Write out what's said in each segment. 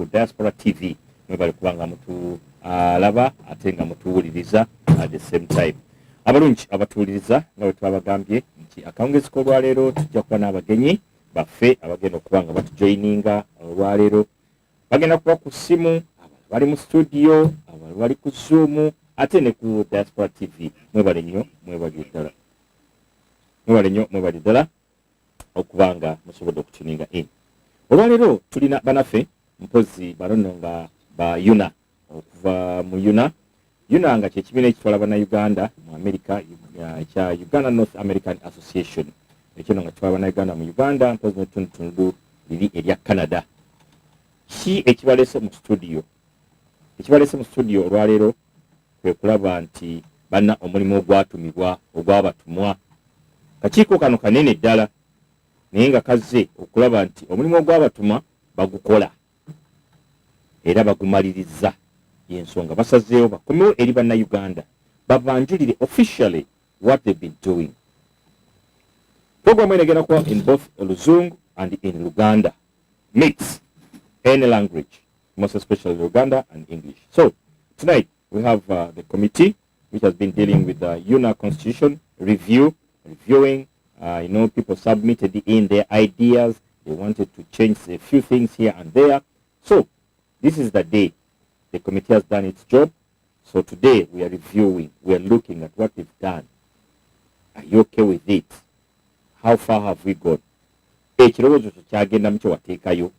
ku Diaspora TV mwebale kubanga mutu alaba ate nga mutuwuliriza at the same time. Abalungi abatuwuliriza nga bwe twabagambye nti akawungezi k'olwaleero tujja kuba n'abagenyi baffe abagenda okuba nga batujoyininga olwaleero. Bagenda kuba ku ssimu, bali mu studio, bali ku Zoom ate ne ku Diaspora TV. Mwebale nnyo, mwebale ddala okubanga musobodde okutuninga in. Olwaleero tulina banaffe mpozi balono nga ba UNAA okuva mu UNAA nga kyekibiina ekitwala bannayuganda mu America ekya Uganda North American Association. Ekyo nga kitwala bannayuganda mu Uganda mpozi n'ettundu liri erya Canada. Ki ekibaleese mu studio? Ekibaleese mu studio olwaleero kwe kulaba nti banna omulimu ogwatumibwa ogwabatumwa kakiiko kano kanene ddala naye nga kazze okulaba nti omulimu ogwabatuma bagukola era bagumaliriza. Y'ensonga basazeewo bakomewo eri bannayuganda babanjulire officially what they've been doing. Programu eno egenda kuba in both Luzungu and in Luganda. Mix any language, most especially Luganda and English. So tonight we have the committee which has been dealing with the UNAA Constitution reviewing. People submitted in their ideas. They wanted to change a few things here and there. So this is the day the committee has done its job. So today we are reviewing, we are looking at what we've done. Are you okay with it? How far have we gone? Ekirowoozo kyagenda mu kye wateekayo.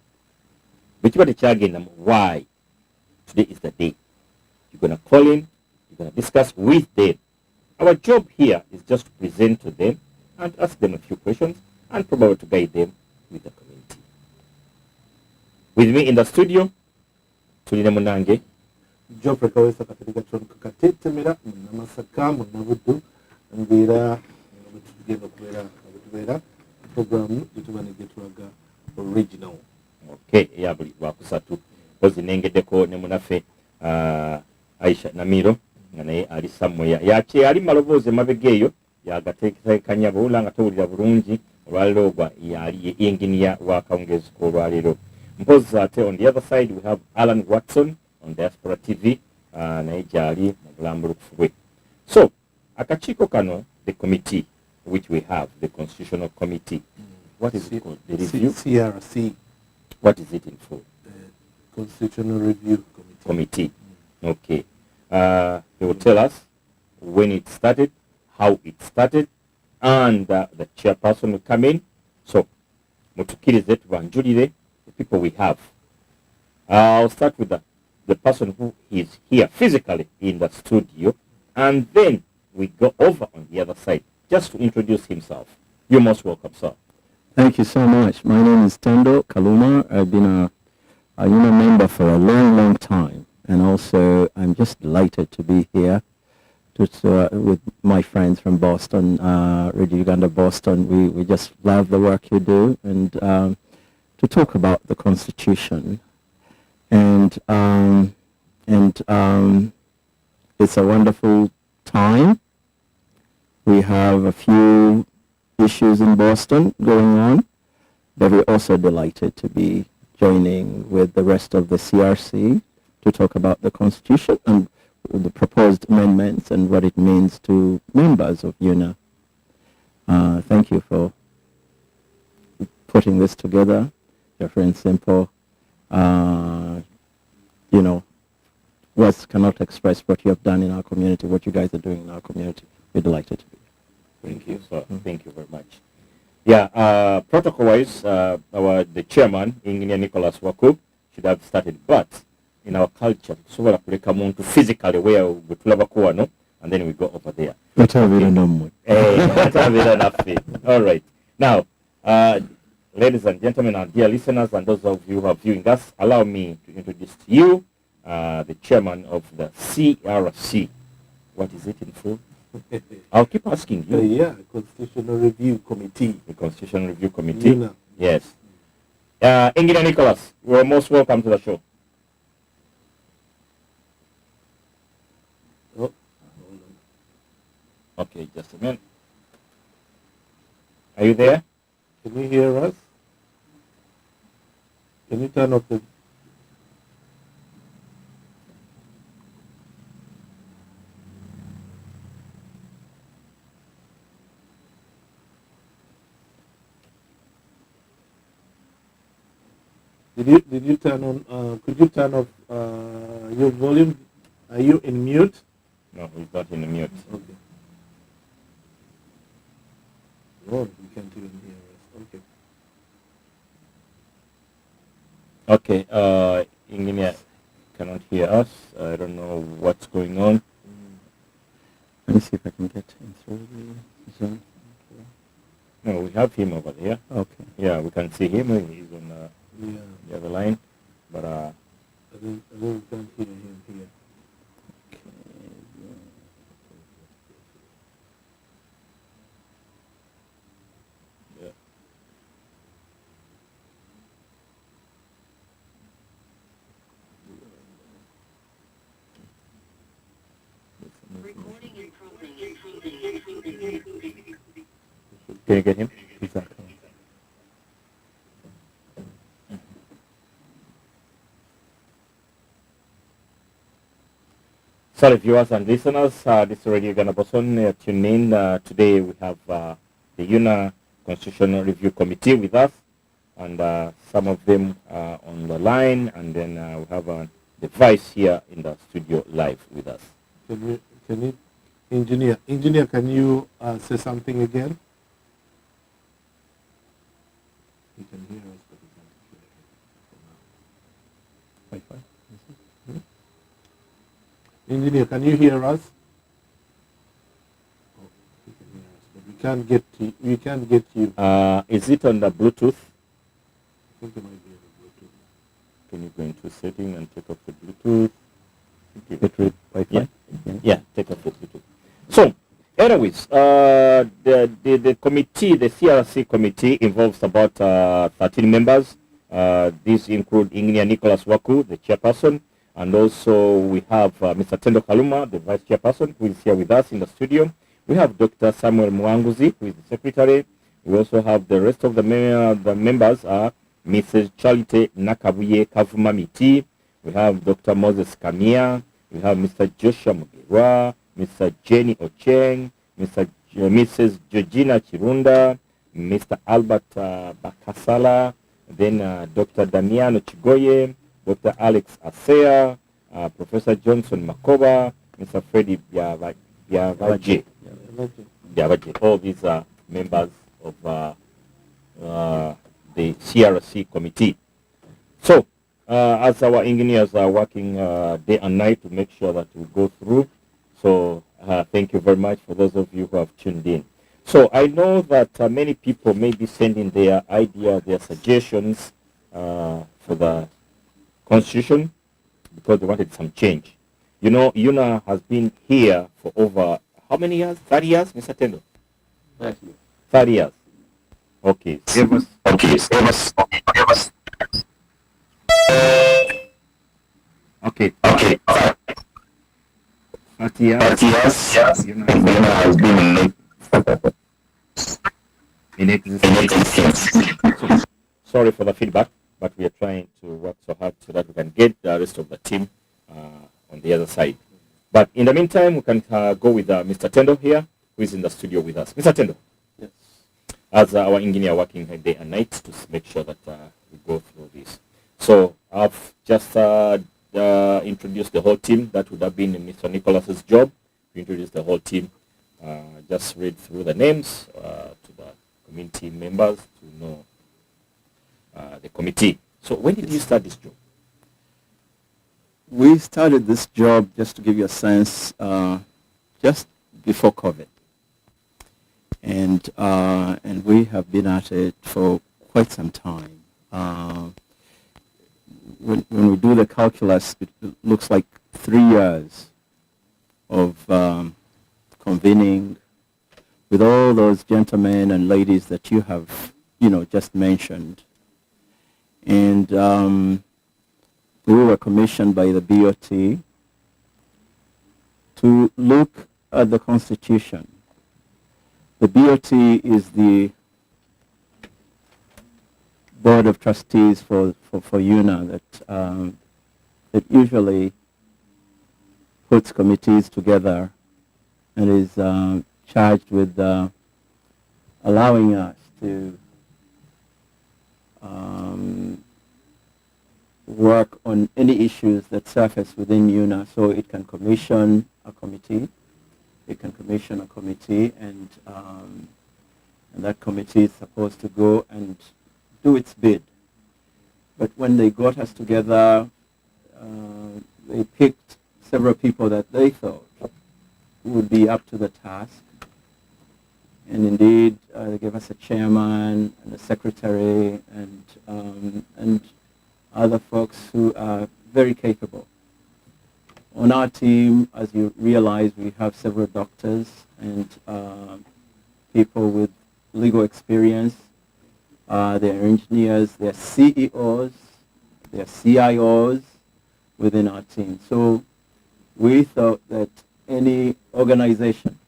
Bwe kiba tekyagendamu, why? Today is the day. You're going to call in, you're going to discuss with them. Our job here is just to present to them and ask them a few questions and probably to guide them with the community. With me in the studio, tulina munange Geoffrey Kawesa katika chonka katetemera namasaka munabudu mbira tugenda kubera programu tubanege twaga original. Okay, ya buli wakusatu kozi nengeddeko ne munafe Aisha Namiro nga naye ali sammoya yaki ali maloboozi mabegeeyo yagateekanya bawula nga towulira bulungi olwaleero ogwa yali engineer wa kawungezi k'olwaleero. Mpozi ate on the other side we have Alan Watson on Diaspora TV naye gyali mu bulambulukufu bwe. So akakiiko kano, the committee which we have, the Constitutional Committee, what is it called? The review? CRC. What is it in full? Constitutional Review Committee. Okay. They will tell us when it started, how it started, and the chairperson will come in. So, mutukirize tubanjulire the people we have. I'll start with the person who is here physically in the studio, and then we go over on the other side just to introduce himself. You're most welcome, sir. Thank you so much. My name is Tendo Kaluma. I've been a UNAA member for a long time, and also I'm just delighted to be here with my friends from Boston, Radio Uganda Boston. We just love the work you do, and to talk about the Constitution, and it's a wonderful time. We have a few issues in Boston going on, but we're also delighted to be joining with the rest of the CRC to talk about the Constitution and the proposed amendments and what it means to members of UNAA. Thank you for putting this together, your friend Simple. Words cannot express what you have done in our community, what you guys are doing in our community. We're delighted to be here. Thank you, sir. Thank you very much. Yeah, protocol-wise, the chairman, Engineer Nicholas Waku, should have started, but in our culture, tusobola kuleka muntu physically where we tulabako wano, and then we go over there. All right. Now, ladies and gentlemen, and dear listeners, and those of you who are viewing us, allow me to introduce to you the chairman of the CRC. What is it in full? I'll keep asking you. Constitutional Review Committee. The Constitutional Review Committee. UNAA. Yes. Engineer Nicholas, you are most welcome to the show. Oh, okay, just a minute. Are you there? Can you hear us? Can you turn off the... Did you turn on? Could you turn off your volume? Are you in mute? No, he's not in the mute. Okay. Lord, we can't even hear us. Okay. Okay, engineer cannot hear us. I don't know what's going on. Let me see if I can get him through the Zoom. No, we have him over there. Okay. Yeah, we can see him. He's on Yeah. the other line. But I think we can't hear him here. yeah. Can you get him? Exactly. Sorry, viewers and listeners. This is Radio Ghana Boson. Tune in. Today we have the UNAA Constitutional Review Committee with us, and some of them are on the line, and then we have the vice here in the studio live with us. Can you, engineer, can you say something again? He can hear us, but he can't hear us. Engineer, can you hear us? Oh, he can hear us, but we can't get to, we can't get you. Is it on the Bluetooth? I think it might be on the Bluetooth. Can you go into setting and take off the Bluetooth? Battery Wi-Fi? Yeah, take off the Bluetooth. So, anyways, the committee, the CRC committee, involves about 13 members. These include Engineer Nicholas Waku, the chairperson, and also we have Mr. Tendo Kaluma, the vice chairperson, who is here with us in the studio. We have Dr. Samuel Mwanguzi, who is the secretary. We also have the rest of the members are Mrs. Charity Nakabuye Kavumamiti. We have Dr. Moses Kamia. We have Mr. Joshua Mugerwa, Mr. Jenny Ocheng, Mrs. Georgina Chirunda, Mr. Albert Bakasala, then Dr. Damiano Chigoye, Dr. Alex Asea, Professor Johnson Makoba, Mr. Freddie Biavaje. All these are members of the CRC committee. So, as our engineers are working day and night to make sure that we go through, so thank you very much for those of you who have tuned in. So I know that many people may be sending their ideas, their suggestions for the Constitution because they wanted some change. You know, UNAA has been here for over how many years? 30 years, Mr. Tendo? 30 years. Okay. Save us. Okay. 30 years. UNAA has been in existence. So, sorry for the feedback, but we are trying to work so hard so that we can get the rest of the team on the other side. But in the meantime, we can go with Mr. Tendo here, who is in the studio with us. Mr. Tendo. Yes. As our engineer working day and night to make sure that we go through this. So I've just introduced the whole team. That would have been Mr. Nicholas's job to introduce the whole team. Just read through the names to the community members to know the committee. So when did you start this job? We started this job, just to give you a sense, just before COVID. And we have been at it for quite some time. When we do the calculus, it looks like 3 years of convening with all those gentlemen and ladies that you have, just mentioned. And we were commissioned by the BOT to look at the Constitution. The BOT is the Board of Trustees for UNAA that usually puts committees together and is charged with allowing us to work on any issues that surface within UNA. So it can commission a committee. It can commission a committee, and that committee is supposed to go and do its bid. But when they got us together, they picked several people that they thought would be up to the task. And indeed, they gave us a chairman and a secretary and other folks who are very capable. On our team, as you realize, we have several doctors and people with legal experience. They're engineers, they're CEOs, they're CIOs within our team. So we thought that any organization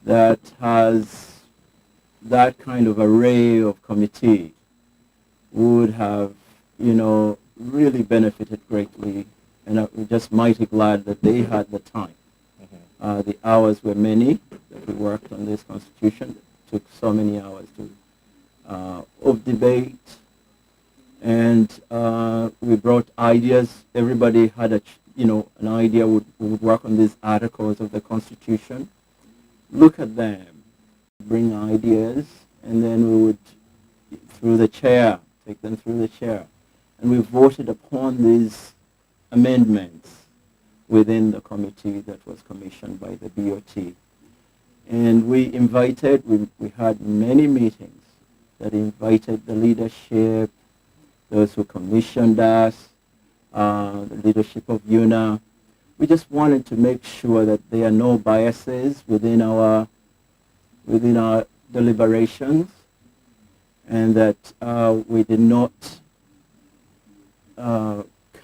that has that kind of array of committee would have, really benefited greatly. And we're just mighty glad that they had the time. The hours were many that we worked on this constitution. It took so many hours of debate, and we brought ideas. Everybody had an idea. We would work on these articles of the Constitution, look at them, bring ideas, and then we would, through the chair, take them through the chair, and we voted upon these amendments within the committee that was commissioned by the BOT. And we had many meetings that invited the leadership, those who commissioned us, the leadership of UNA. We just wanted to make sure that there are no biases within our deliberations, and that we did not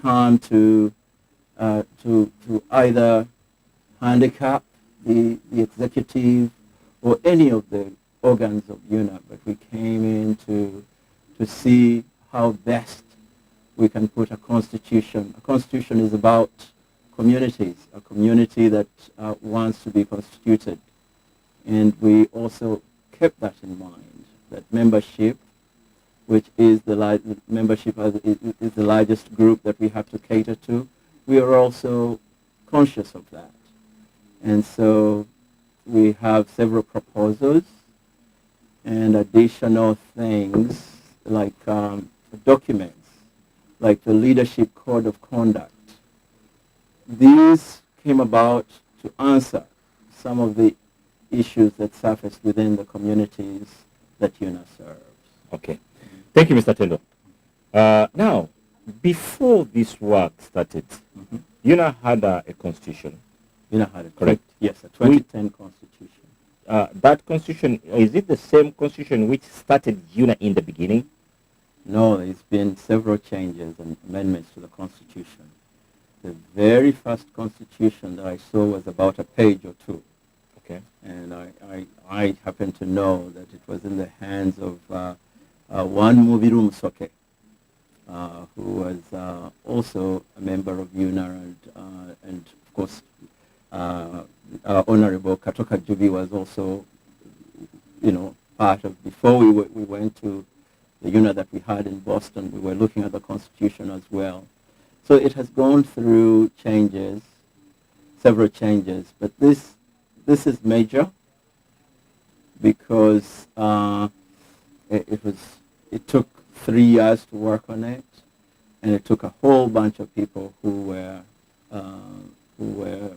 come to either handicap the executive or any of the organs of UNA, but we came in to see how best we can put a constitution. A constitution is about communities, a community that wants to be constituted. And we also kept that in mind, that membership, which is the largest group that we have to cater to, we are also conscious of that. And so we have several proposals and additional things like documents, like the Leadership Code of Conduct. These came about to answer some of the issues that surface within the communities that UNA serves. Okay. Thank you, Mr. Tendo. Now, before this work started, UNA had a constitution. UNA had it, correct? Yes, a 2010 constitution. That constitution, is it the same constitution which started UNA in the beginning? No, there's been several changes and amendments to the constitution. The very first constitution that I saw was about a page or two. Okay. And I happen to know that it was in the hands of one Mubiru Musoke, who was also a member of UNA, and of course Honorable Katoka Jubi was also, part of, before we went to the UNA that we had in Boston, we were looking at the Constitution as well. So it has gone through changes, several changes, but this is major because it took 3 years to work on it, and it took a whole bunch of people who were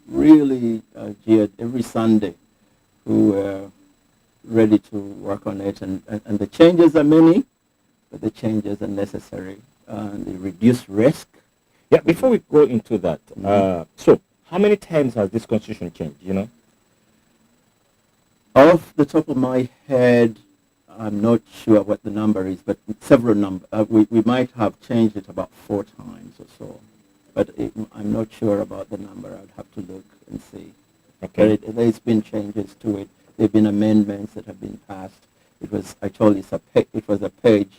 really geared every Sunday, who were ready to work on it, and the changes are many, but the changes are necessary. They reduce risk. Yeah, before we go into that, so how many times has this constitution changed, Off the top of my head, I'm not sure what the number is, but several number. We might have changed it about 4 times or so, but I'm not sure about the number. I'd have to look and see. Okay. But there's been changes to it. There have been amendments that have been passed. It was, I told you, it was a page,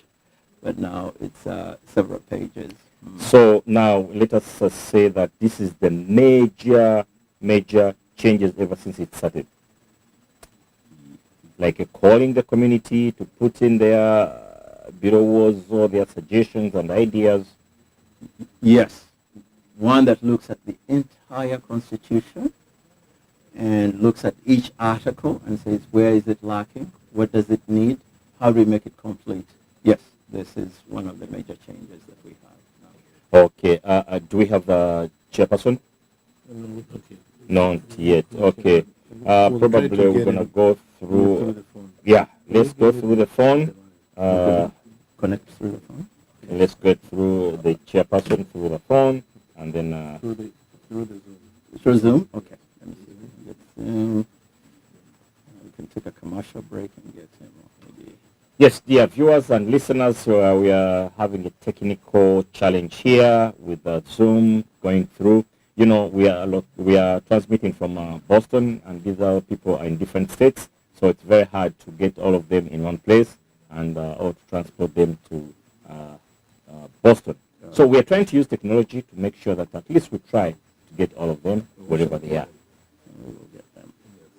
but now it's several pages. So now let us say that this is the major changes ever since it started. Like calling the community to put in their birowoozo, their suggestions and ideas? Yes. One that looks at the entire Constitution and looks at each article and says, where is it lacking? What does it need? How do we make it complete? Yes, this is one of the major changes that we have now. Okay. Do we have a chairperson? Okay. Not yet. Okay. Probably we're going to go through. the phone. Yeah, let's go through the phone. Connect through the phone. Let's go through the chairperson through the phone, and then Through the Zoom. Through Zoom? Okay. Let me see. Get Zoom. We can take a commercial break and get him. Maybe. yes, dear viewers and listeners, we are having a technical challenge here with Zoom going through. You know, we are transmitting from Boston, and these are people are in different states, so it's very hard to get all of them in one place and or to transport them to Boston. So we are trying to use technology to make sure that at least we try to get all of them wherever they are. We will get them.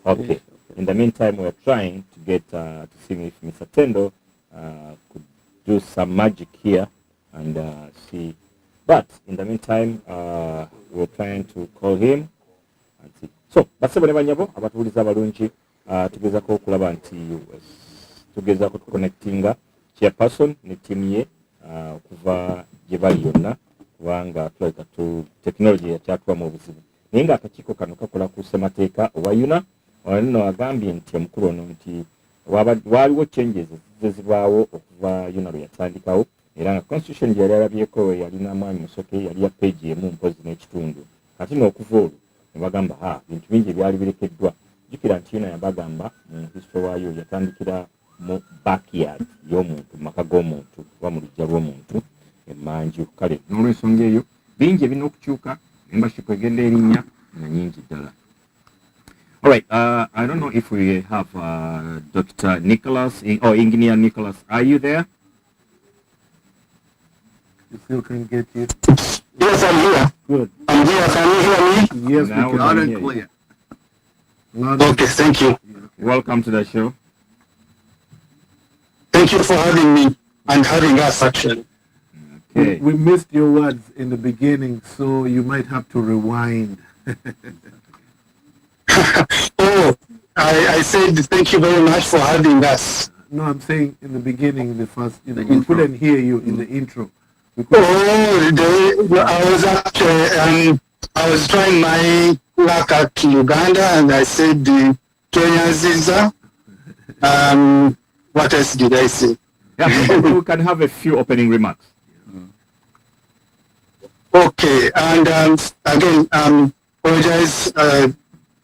Okay. In the meantime, we are trying to get to see if Mr. Tendo could do some magic here and see. But in the meantime, we're trying to call him and see. So, basebo ne banyabo abatuuliza abalungi tugezaako okulaba nti tugezaako tuconnectinga chairperson ne team ye okuva gye bali yonna kubanga tulabika technology yakyatulamu obuzibu naye ng'akakiiko kano kakola ku ssemateeka owa UNAA ono agambye nti omukulu ono nti waaliwo changes ezibaawo okuva UNAA lwe yatandikawo era nga constitution gye yali alabyeko yalina mwami musoke yali ya page emu mpozi n'ekitundu kati n'okuva olwo ne bagamba bintu bingi ebyali birekeddwa jjukira nti UNAA yabagamba mu history waayo yatandikira mu backyard y'omuntu mu maka g'omuntu oba mu luggya lw'omuntu emmanju kale n'olwensonga eyo bingi ebirina okukyuka membership egenda erinnya nga nyingi ddala. All right, I don't know if we have Dr. Nicholas or Engineer Nicholas. Are you there? You still can get you. Yes, I'm here. Good. I'm here. Can you hear me? Yes, Now we loud can. and hear you. clear. Loud and Okay, thank you. Welcome to the show. Thank you for having me and having us, actually. Okay. We missed your words in the beginning, so you might have to rewind. Oh, I said thank you very much for having us. No, I'm saying in the beginning, the first, we couldn't hear you in the intro. We I was actually, I was trying my luck at Uganda, and I said Kenya Ziza. What else did I say? Yeah, we can have a few opening remarks. Okay, and again, apologize.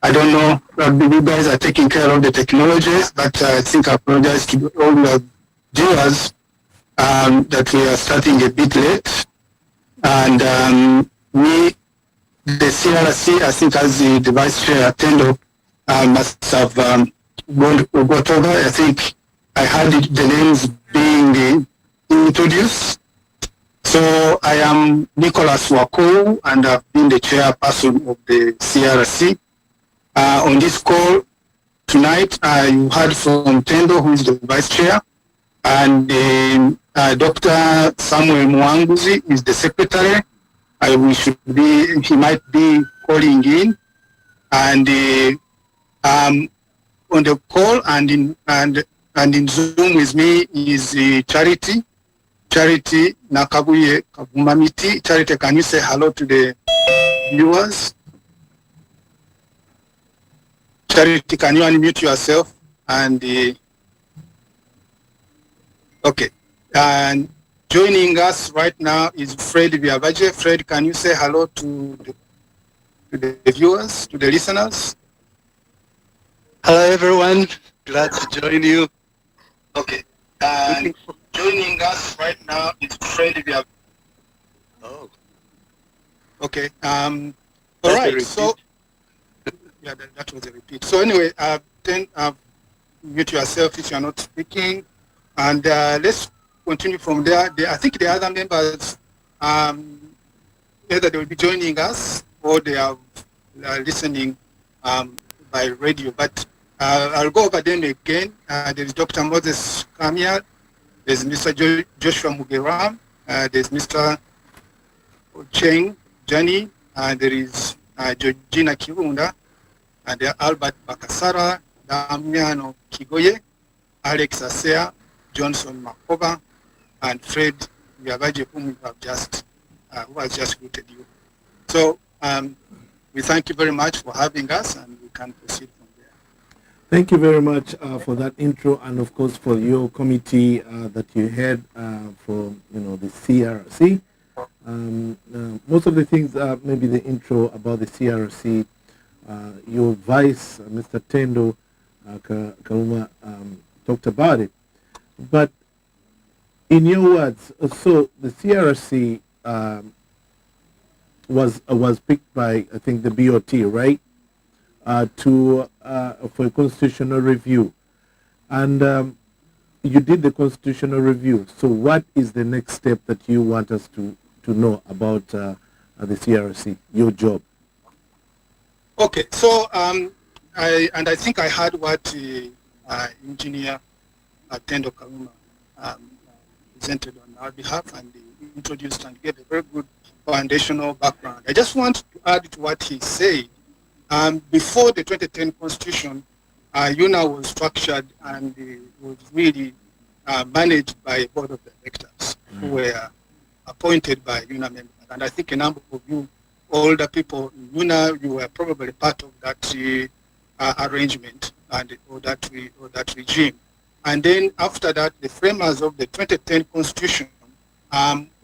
I don't know, you guys are taking care of the technologies, but I think I apologize to all the viewers that we are starting a bit late. And we, the CRC, I think as the Vice Chair Tendo must have got over. I think I had the names being introduced. So I am Nicholas Wakou, and I've been the chairperson of the CRC. On this call tonight, you heard from Tendo, who is the vice chair, and Dr. Samuel Mwanguzi is the secretary. He might be calling in, and on the call and in Zoom with me is Charity. Charity Nakabuye Kabumamiti. Charity, can you say hello to the viewers? Charity, can you unmute yourself? And okay. And joining us right now is Fred Biavaje. Fred, can you say hello to the viewers, to the listeners? Hello, everyone. Glad to join you. Okay. And joining us right now is Fred Biavaje. Oh. Okay. All right. So. Yeah, that was a repeat. So anyway, then mute yourself if you are not speaking, and let's continue from there. I think the other members, either they will be joining us or they are listening by radio. But I'll go over them again. There is Dr. Moses Kamia, There's Mr. Joshua Mugeram, there's Mr. Cheng Jani, there is Georgina Kirunda, and there are Albert Bakasara, Damiano Kigoye, Alex Asea, Johnson Makoba, and Fred Yavaje, who has just greeted you. So we thank you very much for having us, and we can proceed from there. Thank you very much for that intro, and of course for your committee that you had for the CRC. Most of the things, maybe the intro about the CRC, your vice, Mr. Tendo Kaluma, talked about it. But in your words, so the CRC was picked by, I think, the BOT, right, for a constitutional review, and you did the constitutional review. So what is the next step that you want us to know about the CRC, your job? Okay, so I think I heard what Engineer Tendo Kaluma presented on our behalf, and introduced and gave a very good foundational background. I just want to add to what he said. Before the 2010 Constitution, UNAA was structured and was really managed by a board of directors who were appointed by UNAA members. And I think a number of you older people in UNAA, you were probably part of that arrangement or that regime. And then after that, the framers of the 2010 Constitution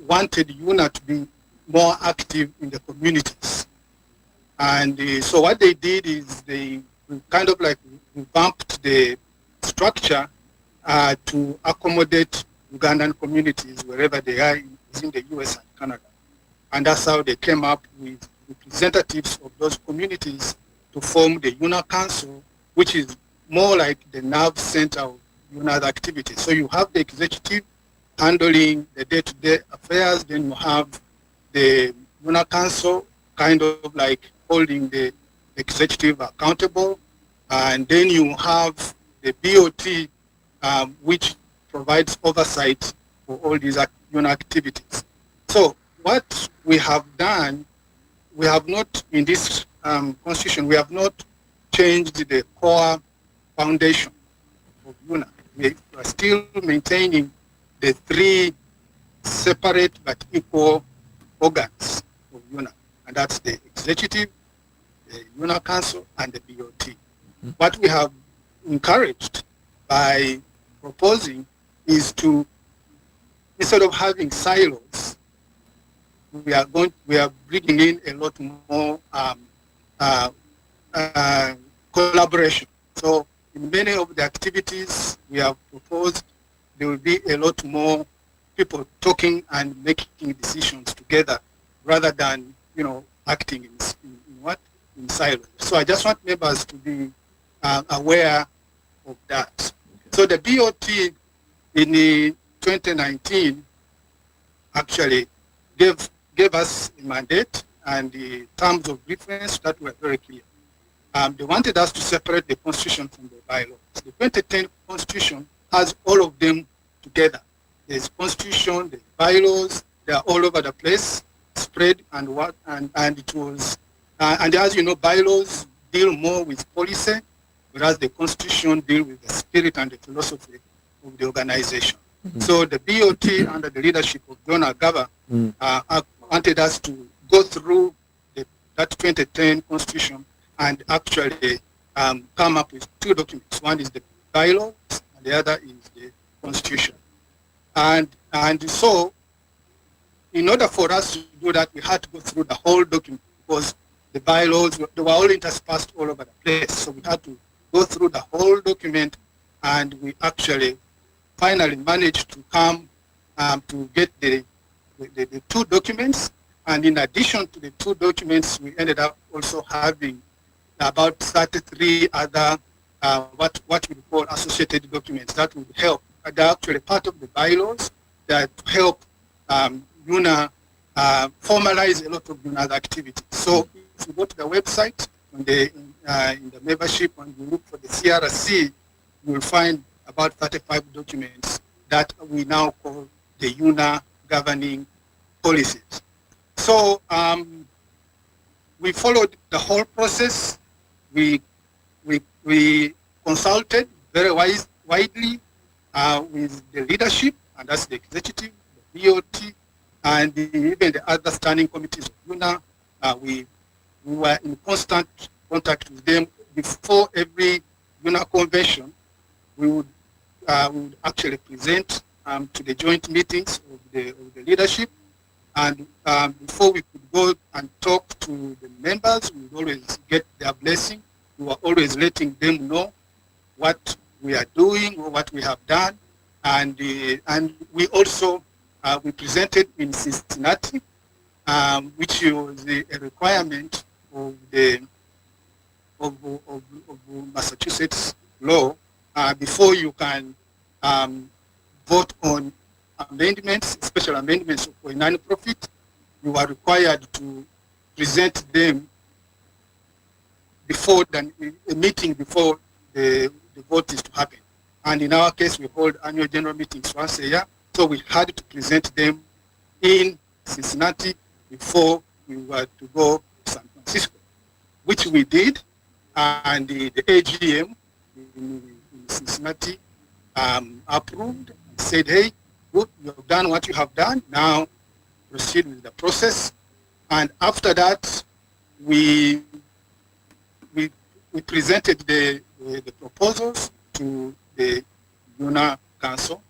wanted UNAA to be more active in the communities. And so what they did is they kind of like revamped the structure to accommodate Ugandan communities wherever they are in the US and Canada. And that's how they came up with representatives of those communities to form the UNAA Council, which is more like the nerve center of UNAA's activities. So you have the executive handling the day-to-day affairs, then you have the UNAA Council kind of like holding the executive accountable, and then you have the BOT, which provides oversight for all these UNAA activities. So what we have done, we have not, in this constitution, we have not changed the core foundation of UNAA. We are still maintaining the three separate but equal organs of UNAA, and that's the executive, the UNAA Council, and the BOT. What we have encouraged by proposing is to, instead of having silos, we are bringing in a lot more collaboration. So in many of the activities we have proposed, there will be a lot more people talking and making decisions together rather than, acting in silos. So I just want members to be aware of that. So the BOT in 2019 actually gave us a mandate and the terms of reference that were very clear. They wanted us to separate the Constitution from the bylaws. The 2010 Constitution has all of them together. There's Constitution, the bylaws, they are all over the place, spread, and it was, and as you know, bylaws deal more with policy, whereas the Constitution deals with the spirit and the philosophy of the organization. So the BOT, under the leadership of John Agaba, wanted us to go through that 2010 Constitution and actually come up with two documents. One is the bylaws, and the other is the Constitution. And so, in order for us to do that, we had to go through the whole document because the bylaws, they were all interspersed all over the place. So we had to go through the whole document, and we actually finally managed to come to get the two documents. And in addition to the two documents, we ended up also having about 33 other what we call associated documents that would help. They're actually part of the bylaws that help UNAA formalize a lot of UNAA's activities. So if you go to the website in the membership and you look for the CRC, you will find about 35 documents that we now call the UNAA governing policies. So we followed the whole process. We consulted very widely with the leadership, and that's the executive, the BOT, and even the other standing committees of UNAA. We were in constant contact with them. Before every UNAA convention, we would actually present to the joint meetings of the leadership. And before we could go and talk to the members, we would always get their blessing. We were always letting them know what we are doing or what we have done. And we also, we presented in Cincinnati, which was a requirement of the of Massachusetts law. Before you can vote on amendments, special amendments for a non-profit, you are required to present them before a meeting before the vote is to happen. And in our case, we hold annual general meetings once a year, so we had to present them in Cincinnati before we were to go to San Francisco, which we did, and the AGM in Cincinnati approved and said, hey, good, you have done what you have done, now proceed with the process. And after that, we presented the proposals to the UNAA Council,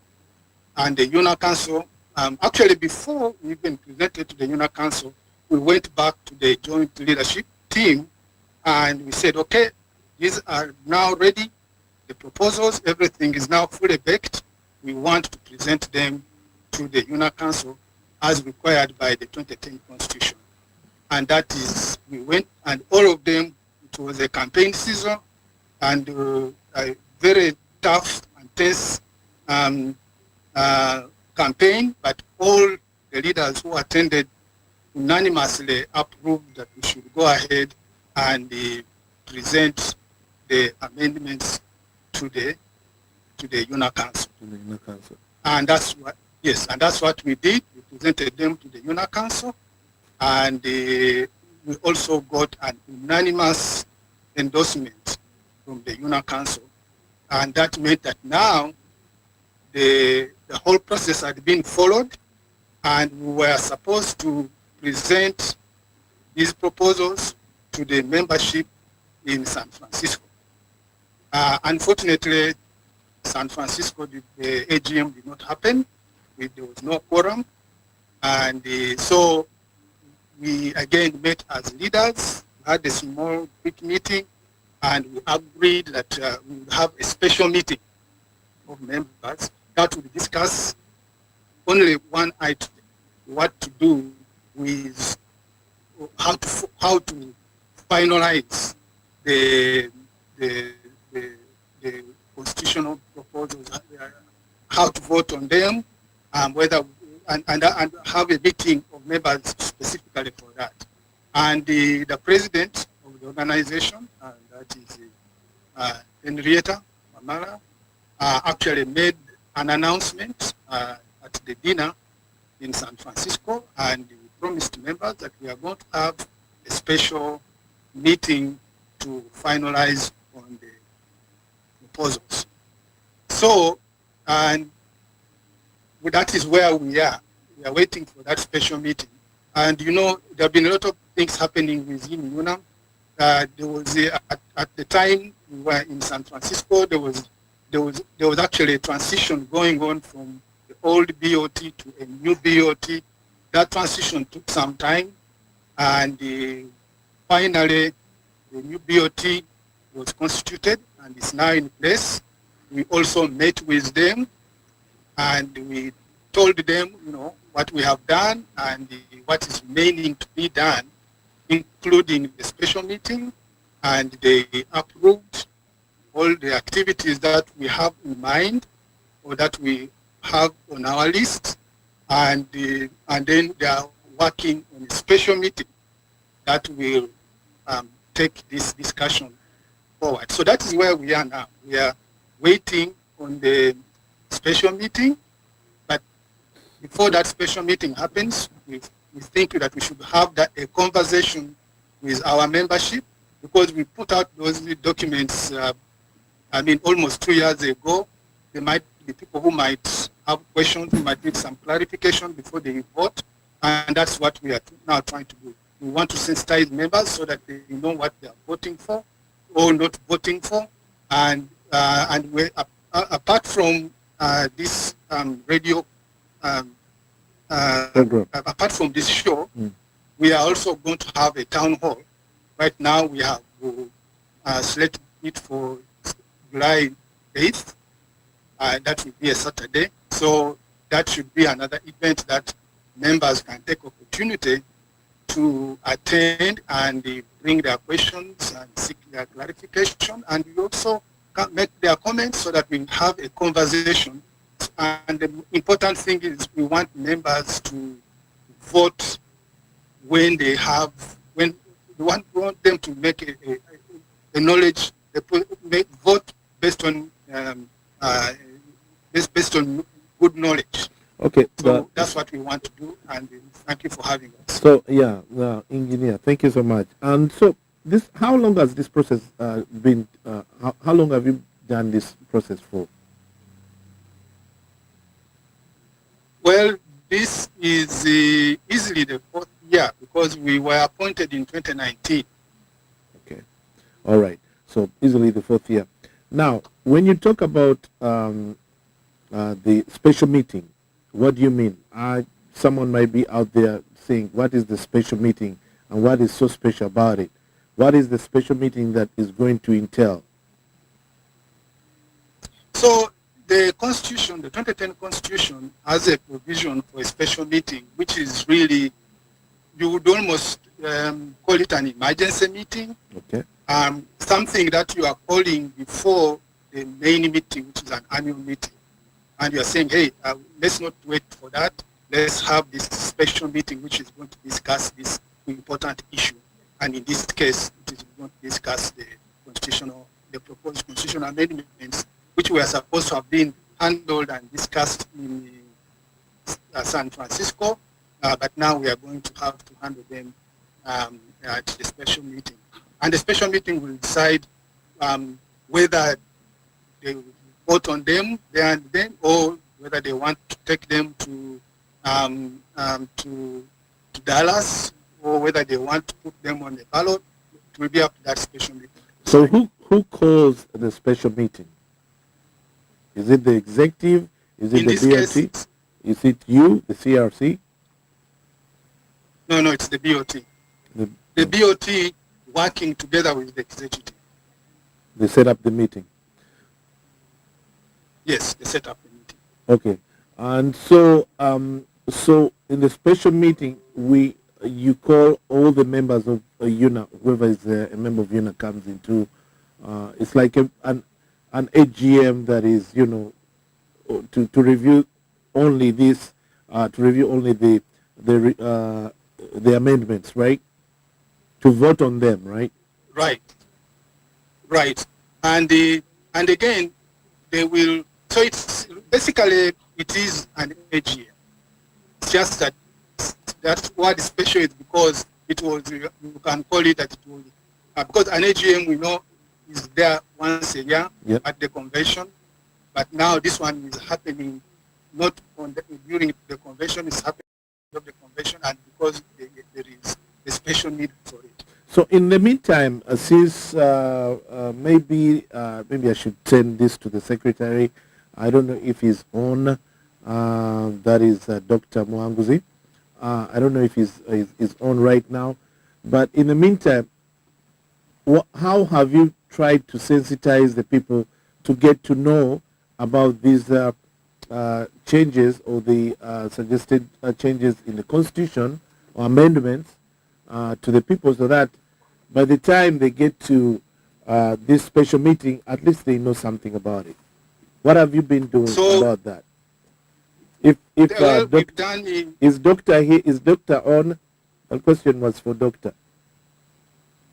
and the UNAA Council, actually before we even presented to the UNAA Council, we went back to the joint leadership team and we said, okay, these are now ready, the proposals, everything is now fully baked. We want to present them to the UNAA Council as required by the 2010 Constitution. And that is, we went, and all of them, it was a campaign season, and a very tough and tense campaign, but all the leaders who attended unanimously approved that we should go ahead and present the amendments to the UNAA Council. And that's what, yes, and that's what we did. We presented them to the UNAA Council, and we also got an unanimous endorsement from the UNAA Council, and that meant that now the whole process had been followed, and we were supposed to present these proposals to the membership in San Francisco. Unfortunately, San Francisco, the AGM did not happen. There was no quorum, and so we again met as leaders, had a small quick meeting, and we agreed that we would have a special meeting of members that would discuss only one item: what to do with how to finalize the constitutional proposals, how to vote on them, whether and have a meeting of members specifically for that. And the president of the organization, that is Henrietta Mamara, actually made an announcement at the dinner in San Francisco, and we promised members that we are going to have a special meeting to finalize on the proposals. So, and that is where we are. We are waiting for that special meeting. And you know, there have been a lot of things happening within UNAA. There was at the time we were in San Francisco, there was actually a transition going on from the old BOT to a new BOT. That transition took some time, and finally the new BOT was constituted and is now in place. We also met with them, and we told them, you know, what we have done and what is remaining to be done, including the special meeting, and they approved all the activities that we have in mind or that we have on our list, and then they are working on a special meeting that will take this discussion forward. So that is where we are now. We are waiting on the special meeting, before that special meeting happens, we think that we should have a conversation with our membership, because we put out those documents, almost 2 years ago. There might be people who might have questions, who might need some clarification before they vote, and that's what we are now trying to do. We want to sensitize members so that they know what they are voting for or not voting for, and apart from this radio, apart from this show, we are also going to have a town hall. Right now we have selected it for July 8th. That will be a Saturday. So that should be another event that members can take opportunity to attend and bring their questions and seek their clarification. And we also can make their comments so that we have a conversation. And the important thing is we want members to vote when they have, when we want them to make a knowledge, vote based on based on good knowledge. Okay, so that's what we want to do, and thank you for having us. So yeah, engineer, thank you so much. And so this, how long has this process been? How long have you done this process for? Well, this is easily the 4th year, because we were appointed in 2019. Okay, all right. So easily the 4th year. Now, when you talk about the special meeting, what do you mean? Someone might be out there saying, what is the special meeting and what is so special about it? What is the special meeting that is going to entail? So the Constitution, the 2010 Constitution, has a provision for a special meeting, which is really, you would almost call it an emergency meeting. Okay. Something that you are calling before the main meeting, which is an annual meeting. And you are saying, hey, let's not wait for that. Let's have this special meeting which is going to discuss this important issue. And in this case, it is going to discuss the proposed constitutional amendments, which were supposed to have been handled and discussed in San Francisco, but now we are going to have to handle them at the special meeting. And the special meeting will decide whether they will vote on them there and then, or whether they want to take them to Dallas, or whether they want to put them on the ballot. It will be up to that special meeting. So who calls the special meeting? Is it the executive? Is it the BOT? Is it you, the CRC? No, it's the BOT. The BOT working together with the executive. They set up the meeting. Yes, they set up the meeting. Okay, and so so in the special meeting, you call all the members of UNAA, whoever is a member of UNAA comes into. It's like an AGM that is, to review only this, to review only the amendments, right? To vote on them, right? Right. And again, they will. So it's basically it is an AGM. It's just that word special is because it was, you can call it that it was because an AGM, we know, is there once a year at the convention, but now this one is happening not during the convention, it's happening of the convention, and because there is a special need for it. So in the meantime, since maybe I should send this to the secretary. I don't know if he's on. That is Dr. Mwanguzi. I don't know if he's on right now. But in the meantime, how have you tried to sensitize the people to get to know about these changes or the suggested changes in the Constitution or amendments to the people, so that by the time they get to this special meeting, at least they know something about it? What have you been doing about that? If is Doctor here? Is Doctor on? The question was for Doctor.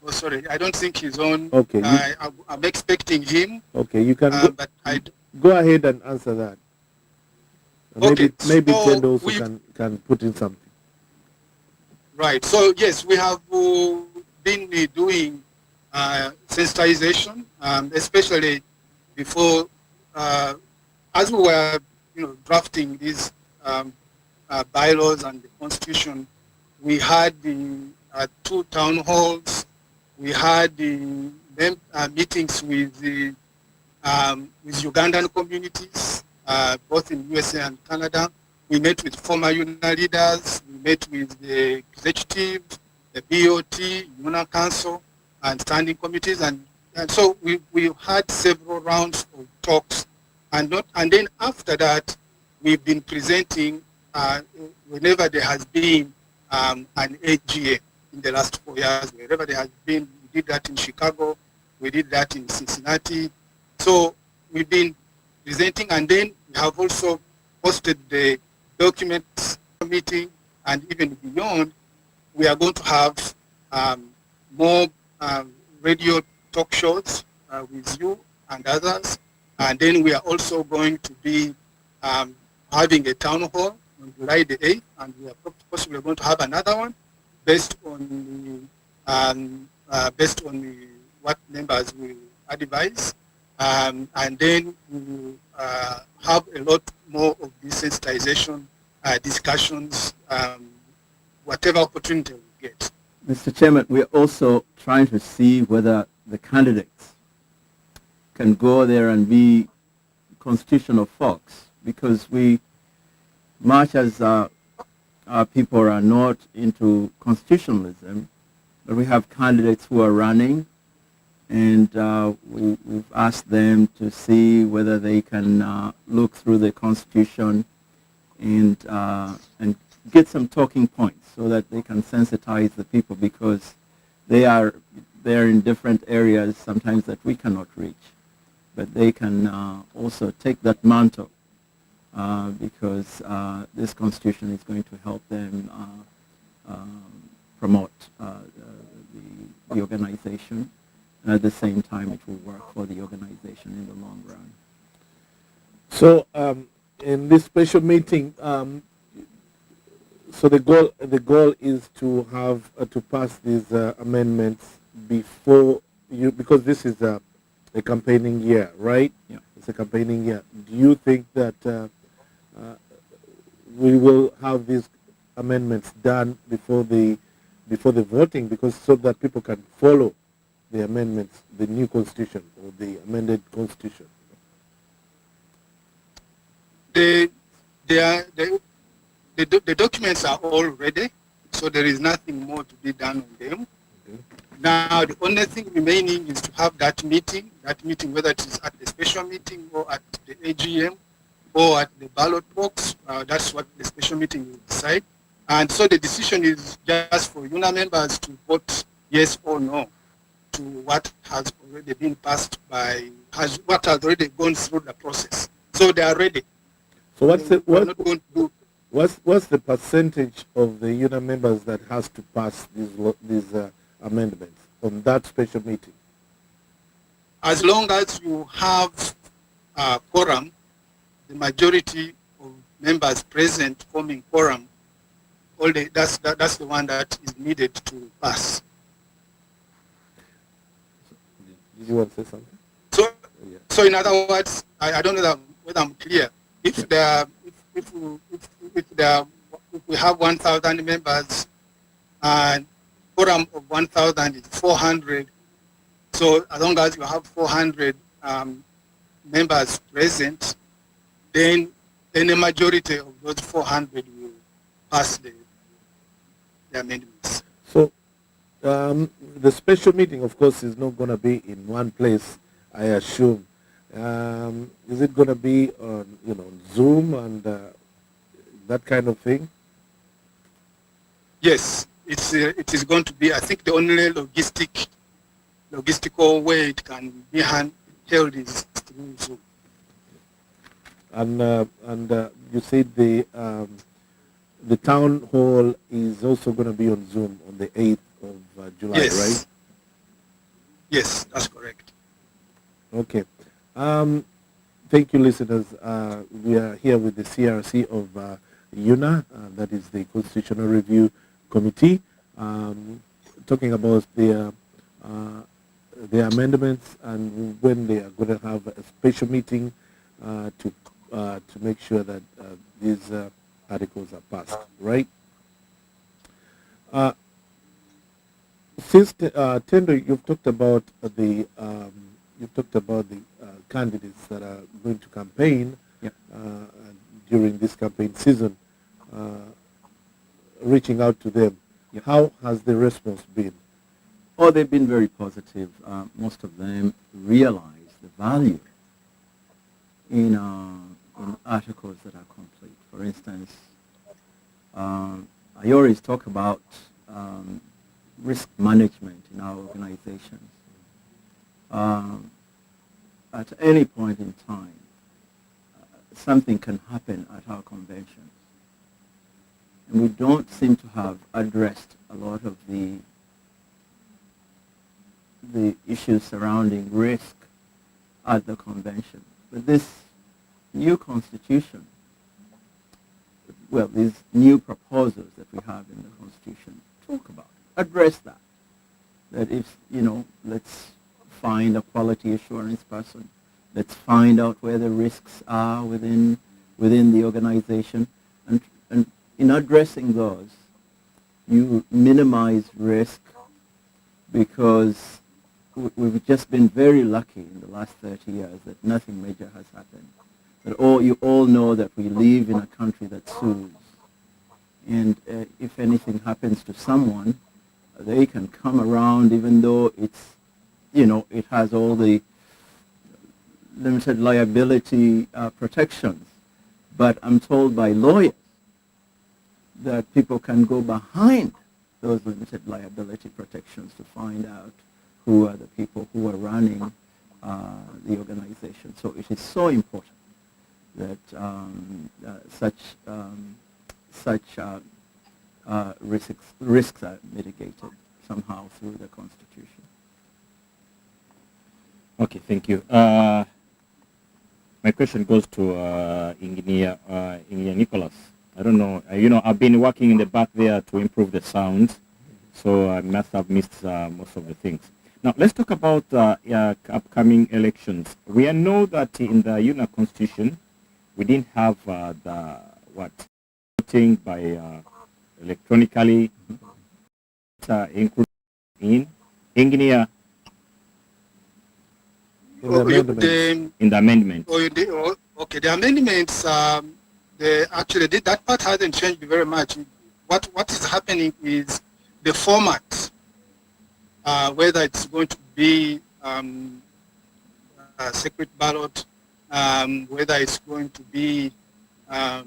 Oh, sorry, I don't think he's on. Okay. I'm expecting him. Okay, you can but I go ahead and answer that. Maybe Okay, maybe so Tendo also we can put in something. right. So yes, we have been doing sensitization, especially before as we were drafting these um, bylaws and the constitution. We had the two town halls. We had the meetings with Ugandan communities, both in USA and Canada. We met with former UNA leaders. We met with the executive, the BOT, UNA Council, and standing committees. And so we had several rounds of talks. And then after that, we've been presenting whenever there has been an AGA in the last 4 years, wherever there has been. We did that in Chicago. We did that in Cincinnati. So we've been presenting, and then we have also posted the documents meeting, and even beyond, we are going to have more radio talk shows with you and others. And then we are also going to be having a town hall on July the 8th, and we are possibly going to have another one based on what members will advise. And then we will have a lot more of these sensitization discussions, whatever opportunity we get. Mr. Chairman, we're also trying to see whether the candidates can go there and be constitutional folks, because we, much as our people are not into constitutionalism, but we have candidates who are running, and we've asked them to see whether they can look through the Constitution and get some talking points so that they can sensitize the people, because they're in different areas sometimes that we cannot reach. But they can also take that mantle because this Constitution is going to help them promote the organization. And at the same time, it will work for the organization in the long run. So in this special meeting, so the goal is to have to pass these amendments before you, because this is a campaigning year, right? Yeah. It's a campaigning year. Do you think that we will have these amendments done before the voting, because so that people can follow the amendments, the new constitution or the amended constitution? The documents are all ready, so there is nothing more to be done on them. Okay. Now, the only thing remaining is to have that meeting, whether it is at the special meeting or at the AGM or at the ballot box. That's what the special meeting will decide. And so the decision is just for UNA members to vote yes or no to what has already been passed what has already gone through the process. So they are ready. So what's the percentage of the UNA members that has to pass these amendments on that special meeting? As long as you have quorum, the majority of members present forming quorum, that's the one that is needed to pass. Did you want to say something? So in other words, I don't know whether I'm clear. If we have 1,000 members and quorum of 1,000 is 400, so as long as you have 400 members present, then a majority of those 400 will pass the amendments. So the special meeting, of course, is not going to be in one place, I assume. Is it going to be on Zoom and that kind of thing? Yes, it is going to be. I think the only logistical way it can be held is through Zoom. And you said the town hall is also going to be on Zoom on the 8th of July, yes. Right? Yes, that's correct. Okay. thank you, listeners. We are here with the CRC of UNAA, that is the Constitutional Review Committee, talking about the amendments and when they are going to have a special meeting to make sure that these articles are passed. Right. Since Tendo, you've talked about the candidates that are going to campaign during this campaign season, reaching out to them. How has the response been? Oh, they've been very positive. Most of them realize the value in articles that are complete. For instance, I always talk about risk management in our organizations. At any point in time, something can happen at our conventions. And we don't seem to have addressed a lot of the issues surrounding risk at the convention. But this new constitution, well, these new proposals that we have in the constitution talk about, address that. That if, let's find a quality assurance person, let's find out where the risks are within the organization, and in addressing those, you minimize risk, because we've just been very lucky in the last 30 years that nothing major has happened. But you all know that we live in a country that sues. And if anything happens to someone, they can come around, even though it's, it has all the limited liability protections. But I'm told by lawyers that people can go behind those limited liability protections to find out who are the people who are running the organization. So it is so important that such risks are mitigated somehow through the Constitution. Okay, thank you. My question goes to Engineer Nicholas. I don't know. I've been working in the back there to improve the sound, so I must have missed most of the things. Now, let's talk about upcoming elections. We know that in the UNAA Constitution, we didn't have voting by electronically, included in Engineer. In the amendment. Okay, the amendments, actually that part hasn't changed very much. What is happening is the format, whether it's going to be a secret ballot, whether it's going to be a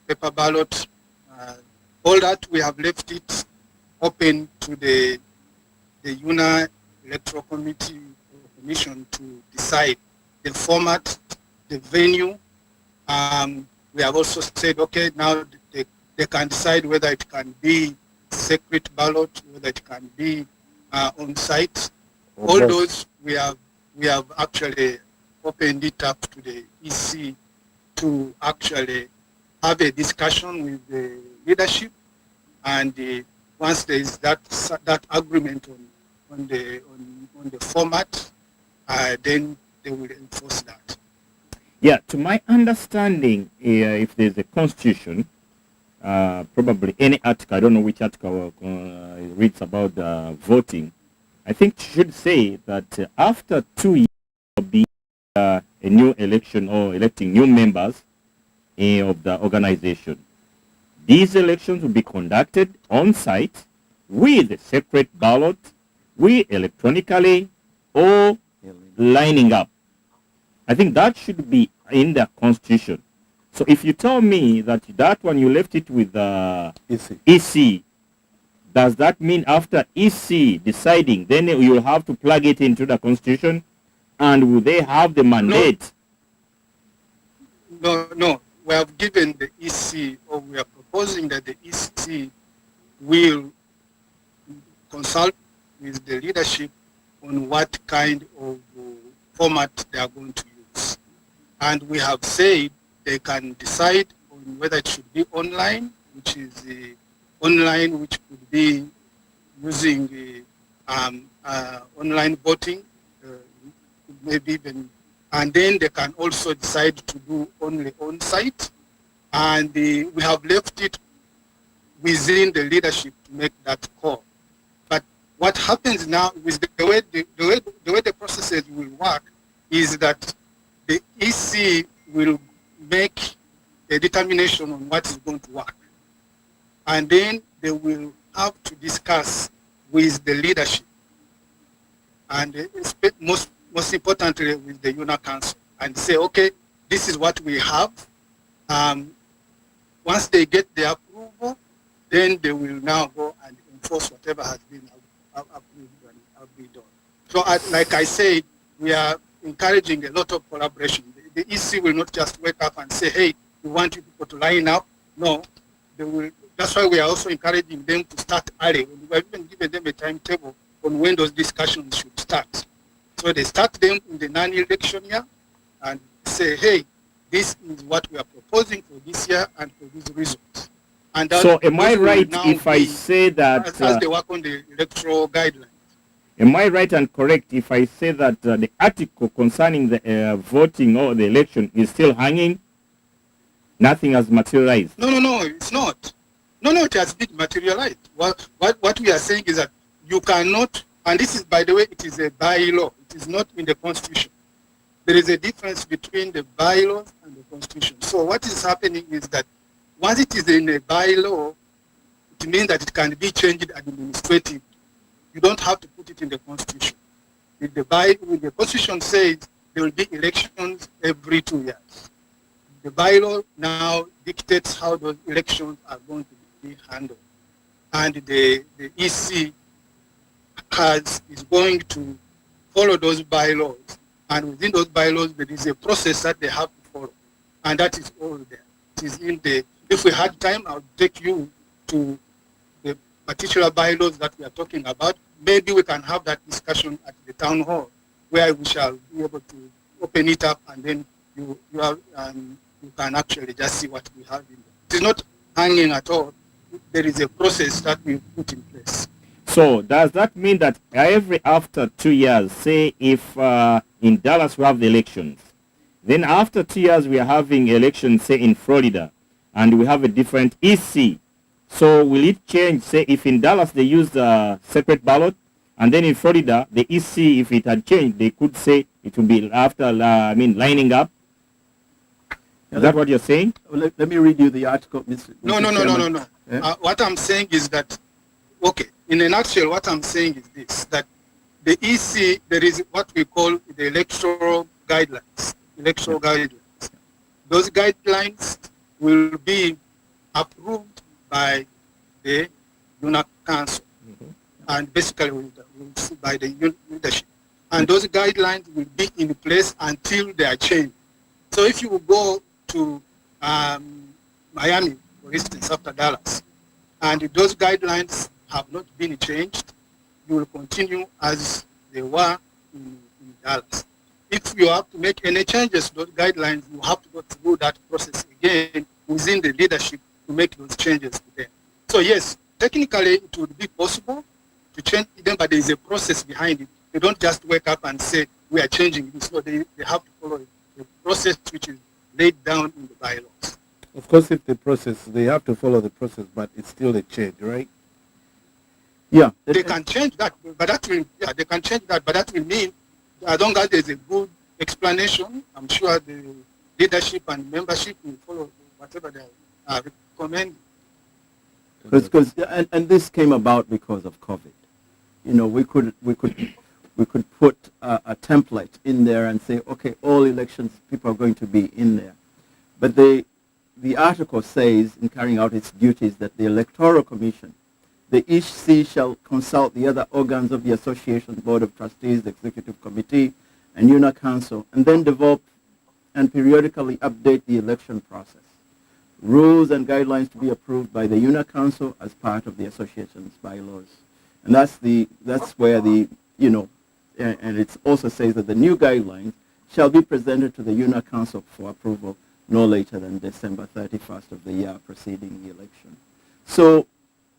paper ballot, all that we have left it open to the UNAA Electoral Commission to decide the format, the venue. We have also said, okay, now they can decide whether it can be secret ballot, whether it can be on site. All those we have actually opened it up to the EC to actually have a discussion with the leadership, and once there is that agreement on the format, then they will enforce that. Yeah, to my understanding, if there's a constitution, probably any article, I don't know which article reads about voting, I think it should say that after 2 years of being a new election or electing new members of the organization, these elections will be conducted on site with a separate ballot, electronically, or lining up. I think that should be in the Constitution. So if you tell me that one you left it with EC, does that mean after EC deciding, then you'll have to plug it into the Constitution? And will they have the mandate? No. We have given the EC, or we are proposing that the EC will consult with the leadership on what kind of format they are going to use. And we have said they can decide on whether it should be online, which is online, which could be using online voting, maybe even, and then they can also decide to do only on-site. And we have left it within the leadership to make that call. But what happens now with the way the processes will work is that the EC will make a determination on what is going to work. And then they will have to discuss with the leadership and most importantly with the UNAA Council and say, okay, this is what we have. Once they get the approval, then they will now go and enforce whatever has been approved and be done. So like I said, we are encouraging a lot of collaboration. The EC will not just wake up and say, hey, we want you people to line up. No, they will. That's why we are also encouraging them to start early. We have even given them a timetable on when those discussions should start. So they start them in the non-election year and say, hey, this is what we are proposing for this year and for these reasons. And so am I right if I say that... as they work on the electoral guidelines. Am I right and correct if I say that the article concerning the voting or the election is still hanging? Nothing has materialized? No, it's not. No, it has been materialized. What we are saying is that you cannot, and this is, by the way, it is a bylaw. It is not in the Constitution. There is a difference between the bylaws and the Constitution. So what is happening is that once it is in a bylaw, it means that it can be changed administratively. You don't have to put it in the Constitution. If the Constitution says there will be elections every 2 years, the bylaw now dictates how those elections are going to be handled. And the EC is going to follow those bylaws. And within those bylaws, there is a process that they have to follow. And that is all there. It is in the, if we had time, I would take you to the particular bylaws that we are talking about. Maybe we can have that discussion at the town hall, where we shall be able to open it up, and then you can actually just see what we have in there. It is not hanging at all. There is a process that we put in place. So does that mean that after 2 years, say if in Dallas we have the elections, then after 2 years we are having elections, say in Florida, and we have a different EC. So will it change, say if in Dallas they use a separate ballot, and then in Florida, the EC, if it had changed, they could say it will be after, lining up? Is that what you're saying? Let me read you the article, Mr. No. Yeah? What I'm saying is that, okay, in a nutshell, what I'm saying is this, that the EC, there is what we call the electoral guidelines. Those guidelines will be approved by the UNAA Council, and basically by the leadership. And those guidelines will be in place until they are changed. So if you go to Miami, for instance, after Dallas, and those guidelines have not been changed, you will continue as they were in Dallas. If you have to make any changes to those guidelines, you have to go through that process again within the leadership to make those changes to them. So yes, technically it would be possible to change them, but there is a process behind it. They don't just wake up and say, we are changing this. No, they have to follow the process which is laid down in the bylaws. Of course, if the process, they have to follow the process, but it's still a change, right? Yeah. They can change that, but that will, they can change that, but that will mean, as long as there's a good explanation, I'm sure the leadership and membership will follow whatever they recommend. Because and this came about because of COVID. You know, we could put a template in there and say, okay, all elections people are going to be in there. But the article says, in carrying out its duties, that the Electoral Commission, the EC shall consult the other organs of the Association, Board of Trustees, the Executive Committee, and UNAA Council, and then develop and periodically update the election process. Rules and guidelines to be approved by the UNAA Council as part of the association's bylaws. And that's where the, you know, and it also says that the new guidelines shall be presented to the UNAA Council for approval no later than December 31st of the year preceding the election. So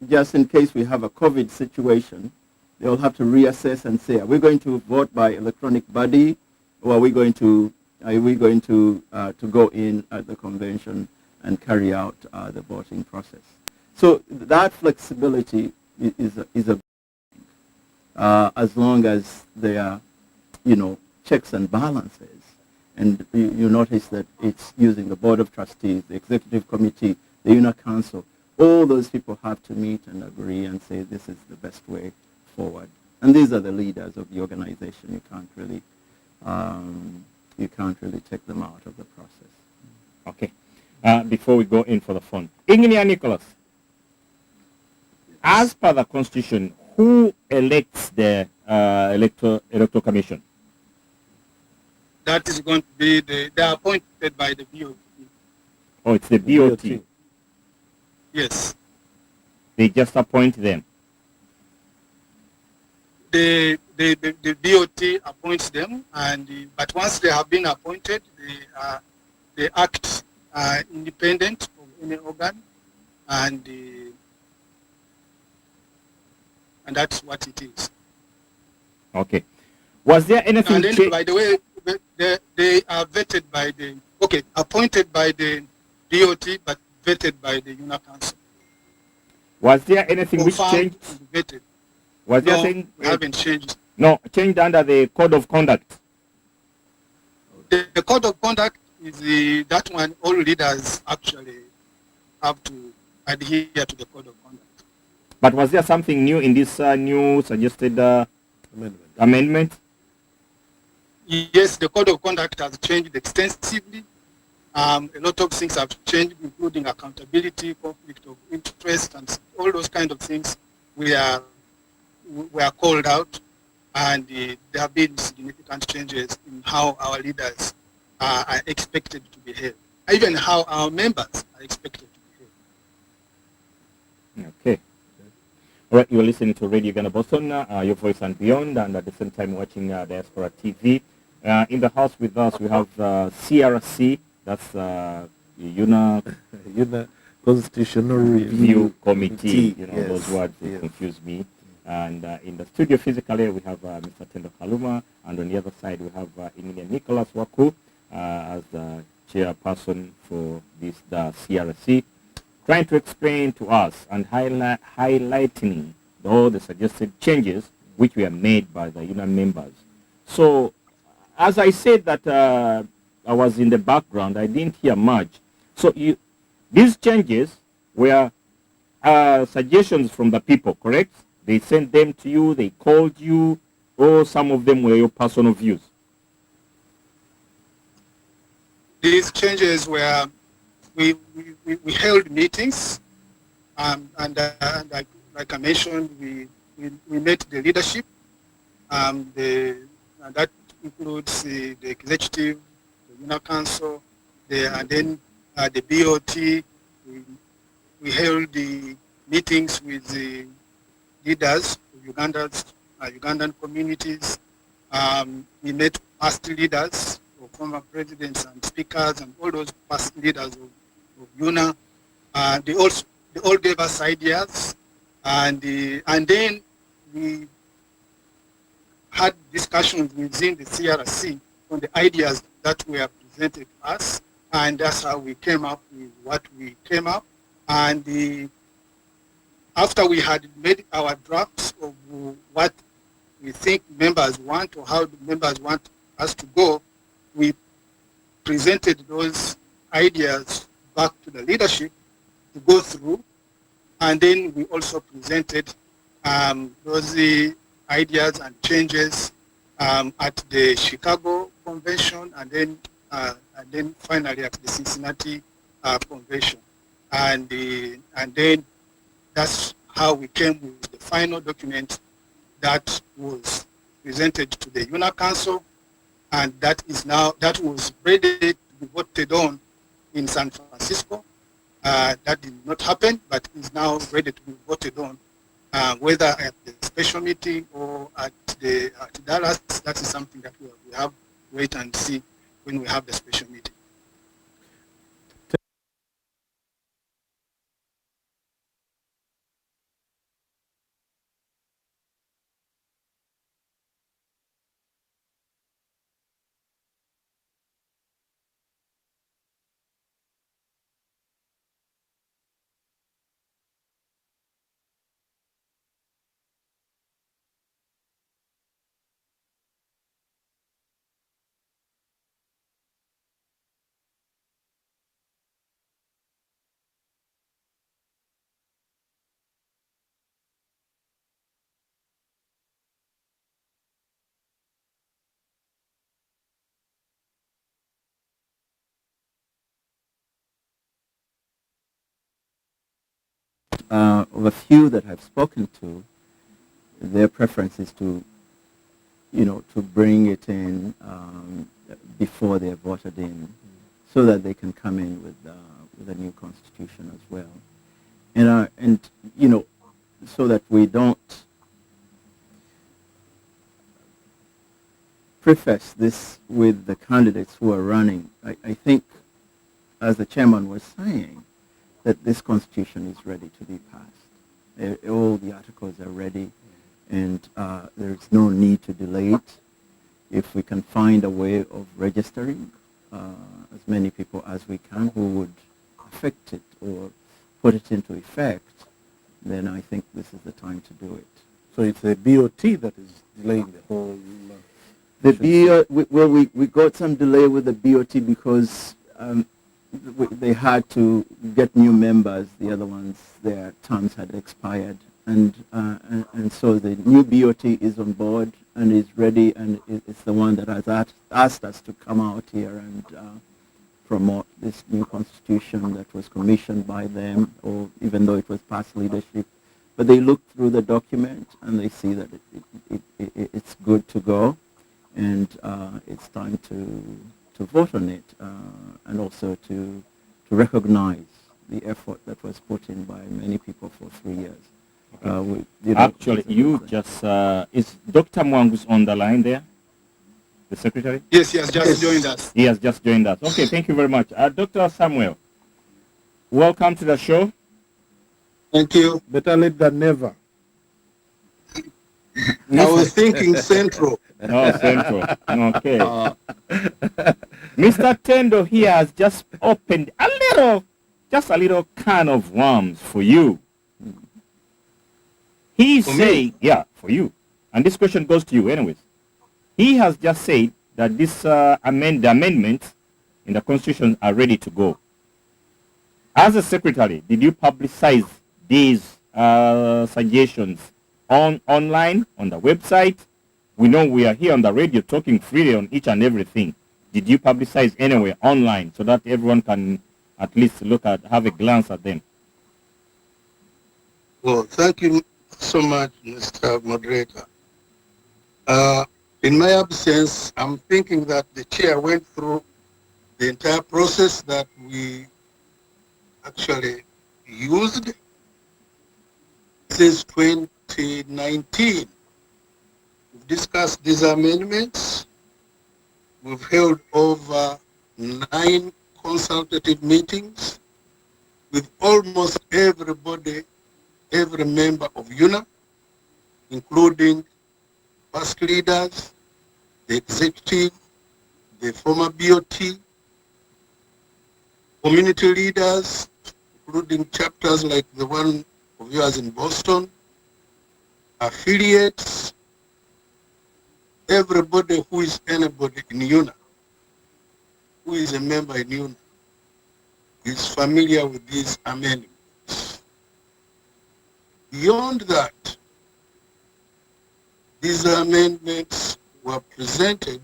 just in case we have a COVID situation, they'll have to reassess and say, are we going to vote by electronic body, or are we going to go in at the convention and carry out the voting process? So that flexibility is a as long as there are, checks and balances. And you notice that it's using the Board of Trustees, the Executive Committee, the UNAA Council. All those people have to meet and agree and say this is the best way forward. And these are the leaders of the organization. You can't really take them out of the process. Okay. Before we go in for the phone, Engineer Nicholas, as per the Constitution, who elects the electoral commission? That is going to be they are appointed by the BOT. Oh, it's the BOT. Yes. They just appoint them. The BOT appoints them, but once they have been appointed, they act independent of any organ, and that's what it is. Okay. Was there anything? And then, by the way, they are vetted by appointed by the BOT, but vetted by the UNAA Council. Was there anything which changed? Vetted. Was there No, anything? we haven't changed. No, changed under the code of conduct. The code of conduct is that one. All leaders actually have to adhere to the code of conduct. But was there something new in this new suggested amendment? Yes, the code of conduct has changed extensively. A lot of things have changed, including accountability, conflict of interest, and all those kind of things. We are called out, and there have been significant changes in how our leaders are expected to behave, even how our members are expected to behave. Okay. All right, you're listening to Radio Ghana Boston, your voice and beyond, and at the same time watching Diaspora TV. In the house with us, we have CRC, that's UNAA Constitutional Review Committee. Yes. Those words confuse me. And in the studio physically, we have Mr. Tendo Kaluma, and on the other side, we have Engineer Nicholas Waku as the chairperson for the CRC, trying to explain to us and highlighting all the suggested changes which were made by the UNAA members. So, as I said that I was in the background, I didn't hear much. So these changes were suggestions from the people, correct? They sent them to you, they called you, or some of them were your personal views? These changes were, we held meetings, and like I mentioned, we met the leadership, and that includes the executive, the UNAA Council, and then the BOT. We held the meetings with the leaders of Ugandan communities. We met past leaders, or former presidents and speakers, and all those past leaders of UNAA. They all gave us ideas, and then we had discussions within the CRC on the ideas that were presented to us, and that's how we came up with what we came up. And after we had made our drafts of what we think members want, or how the members want us to go, we presented those ideas back to the leadership to go through, and then we also presented those ideas and changes at the Chicago Convention, and then finally at the Cincinnati Convention, and then that's how we came with the final document that was presented to the UNAA Council, and that was ready to be voted on in San Francisco. That did not happen, but is now ready to be voted on, whether at the special meeting or at Dallas. That is something that we have wait and see when we have the special meeting. Of a few that I've spoken to, their preference is to, to bring it in before they're voted in, so that they can come in with a new constitution as well, and so that we don't preface this with the candidates who are running. I think, as the chairman was saying, that this constitution is ready to be passed. All the articles are ready, and there's no need to delay it. If we can find a way of registering as many people as we can who would affect it or put it into effect, then I think this is the time to do it. So it's the BOT that is delaying the whole... we got some delay with the BOT because they had to get new members. The other ones, their terms had expired, and so the new BOT is on board and is ready, and it's the one that has asked us to come out here and promote this new constitution that was commissioned by them, or even though it was past leadership. But they look through the document and they see that it's good to go, and it's time to vote on it, and also to recognize the effort that was put in by many people for 3 years. Actually, is Dr. Mwangu's on the line there? The secretary? Yes, he has just joined us. He has just joined us. Okay, thank you very much. Dr. Samuel, welcome to the show. Thank you. Better late than never. I was thinking Central. No, Central. Okay. Mr. Tendo here has just opened just a little can of worms for you. He's saying, yeah, for you. And this question goes to you anyways. He has just said that this the amendments in the Constitution are ready to go. As a secretary, did you publicize these suggestions online, on the website? We know we are here on the radio talking freely on each and everything. Did you publicize anywhere online so that everyone can at least have a glance at them? Well, thank you so much, Mr. Moderator. In my absence, I'm thinking that the chair went through the entire process that we actually used since 2019. We've discussed these amendments. We've held over 9 consultative meetings with almost everybody, every member of UNAA, including past leaders, the executive, the former BOT, community leaders, including chapters like the one of yours in Boston, affiliates, everybody who is anybody in UNAA, who is a member in UNAA, is familiar with these amendments. Beyond that, these amendments were presented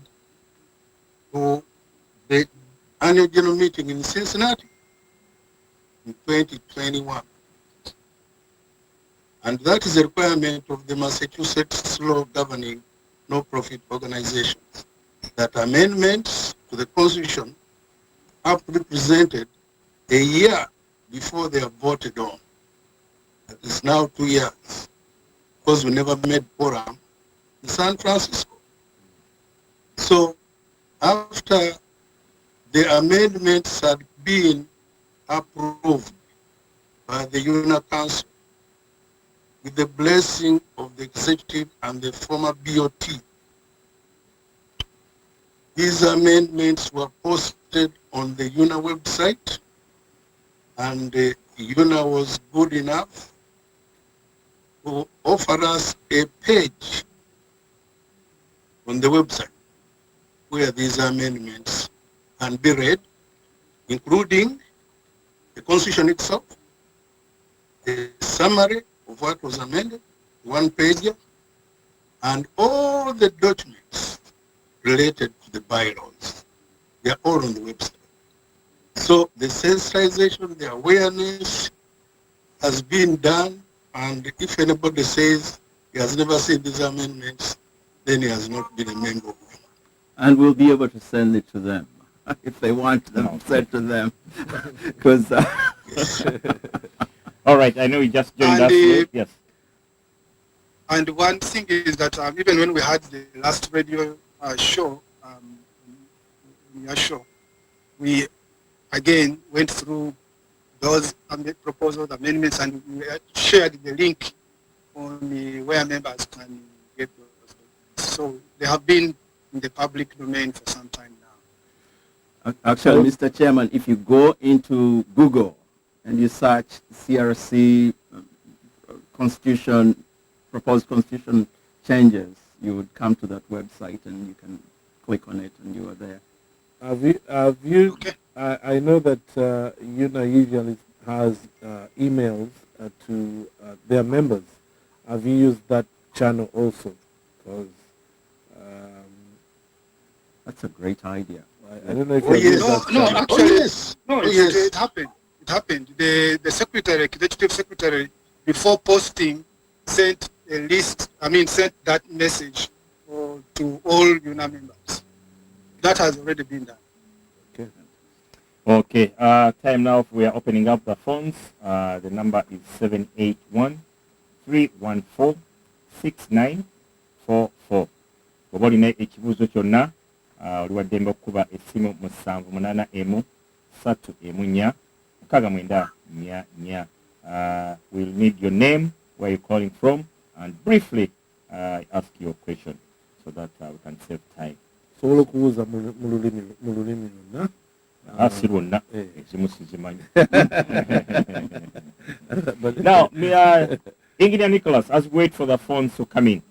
to the annual general meeting in Cincinnati in 2021. And that is a requirement of the Massachusetts law governing no-profit organizations, that amendments to the Constitution have to be presented a year before they are voted on. That is now 2 years, because we never made quorum in San Francisco. So after the amendments had been approved by the UNAA Council with the blessing of the executive and the former BOT. These amendments were posted on the UNAA website, and UNAA was good enough to offer us a page on the website where these amendments can be read, including the Constitution itself, the summary of what was amended, one page, and all the documents related to the bylaws. They are all on the website. So the sensitization, the awareness has been done, and if anybody says he has never seen these amendments, then he has not been a member of UNAA. And we'll be able to send it to them if they want them sent to them. Because All right, I know you just joined us. Yes. And one thing is that even when we had the last radio show, we again went through those proposals, amendments, and we shared the link on where members can get those. So they have been in the public domain for some time now. actually, Mr. Chairman, if you go into Google and you search CRC Constitution, proposed Constitution changes, you would come to that website and you can click on it and you are there. Have you Okay. I know that UNAA usually has emails to their members. Have you used that channel also? Because That's a great idea. I don't know if Oh, you've yes. used that No, channel. actually, yes. no, Oh, yes. it happened. It happened. The secretary, executive secretary, before posting, sent a list. Sent that message to all UNAA members. That has already been done. Okay. Okay, time now. We are opening up the phones. The number is 781-314-6944. Oba olina ekibuuzo kyonna oli wa ddembe okukuba essimu mu 781-314-6944. We'll need your name, where you're calling from, and briefly ask your question so that we can save time. Sobola okubuuza mu lulimi lwonna. Si lwonna, ezimu sizimanyi. But Now, Engineer Nicholas, as we wait for the phones to come in,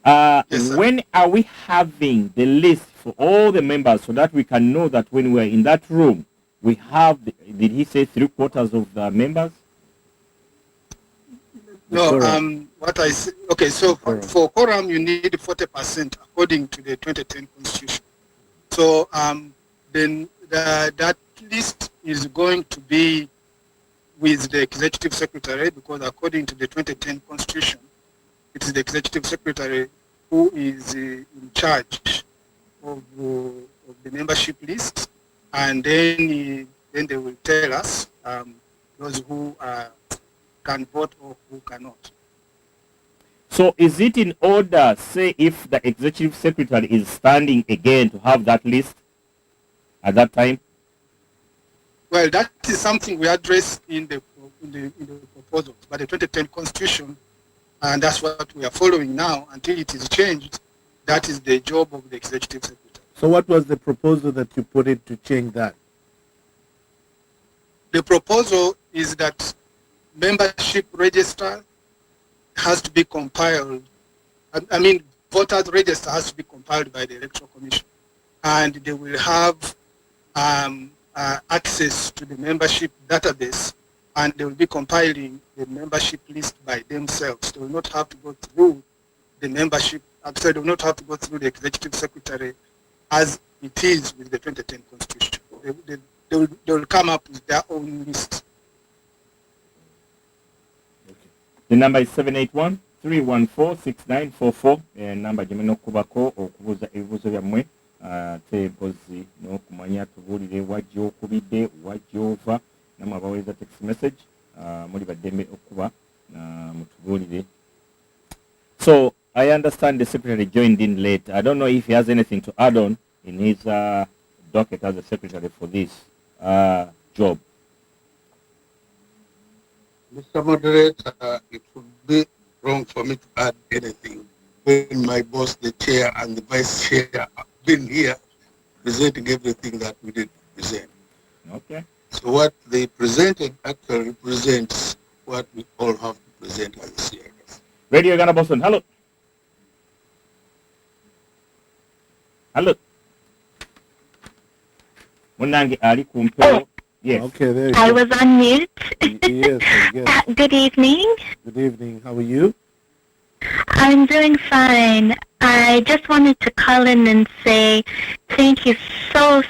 Yes, sir. when are we having the list for all the members so that we can know that when we're in that room, we have, did he say 3/4 of the members? No, quorum. what I say, okay, so Quorum. for quorum, you need 40% according to the 2010 Constitution. So then that list is going to be with the executive secretary, because according to the 2010 Constitution, it is the executive secretary who is in charge of the membership list, and then they will tell us those who can vote or who cannot. So is it in order, say, if the executive secretary is standing again to have that list at that time? Well, that is something we address in the proposals by the 2010 Constitution, and that's what we are following now until it is changed. That is the job of the executive secretary. So what was the proposal that you put in to change that? The proposal is that membership register has to be compiled. Voters register has to be compiled by the Electoral Commission, and they will have access to the membership database, and they will be compiling the membership list by themselves. They will not have to go through the membership. They will not have to go through the executive secretary as it is with the 2010 Constitution. They will come up with their own list. The number is 781-314-6944. Number gye mulina okukubako okubuuza ebibuuzo byammwe ate mpozi n'okumanya tubuulire wajja okubidde wajja ova nammwe abaweereza text message muli baddembe okuba mutubuulire. So I understand the secretary joined in late. I don't know if he has anything to add on in his docket as a secretary for this job. Mr. Moderator, it would be wrong for me to add anything when my boss, the chair, and the vice chair have been here presenting everything that we did present. Okay. So what they presented actually represents what we all have to present as a CIS. Radio Ghana Boston. Hello. Hello. Munangi Ali Kumpeo. Yes. Okay, there you I go. was on mute. Yes, yes. Good evening. Good evening. How are you? I'm doing fine. I just wanted to call in and say thank you so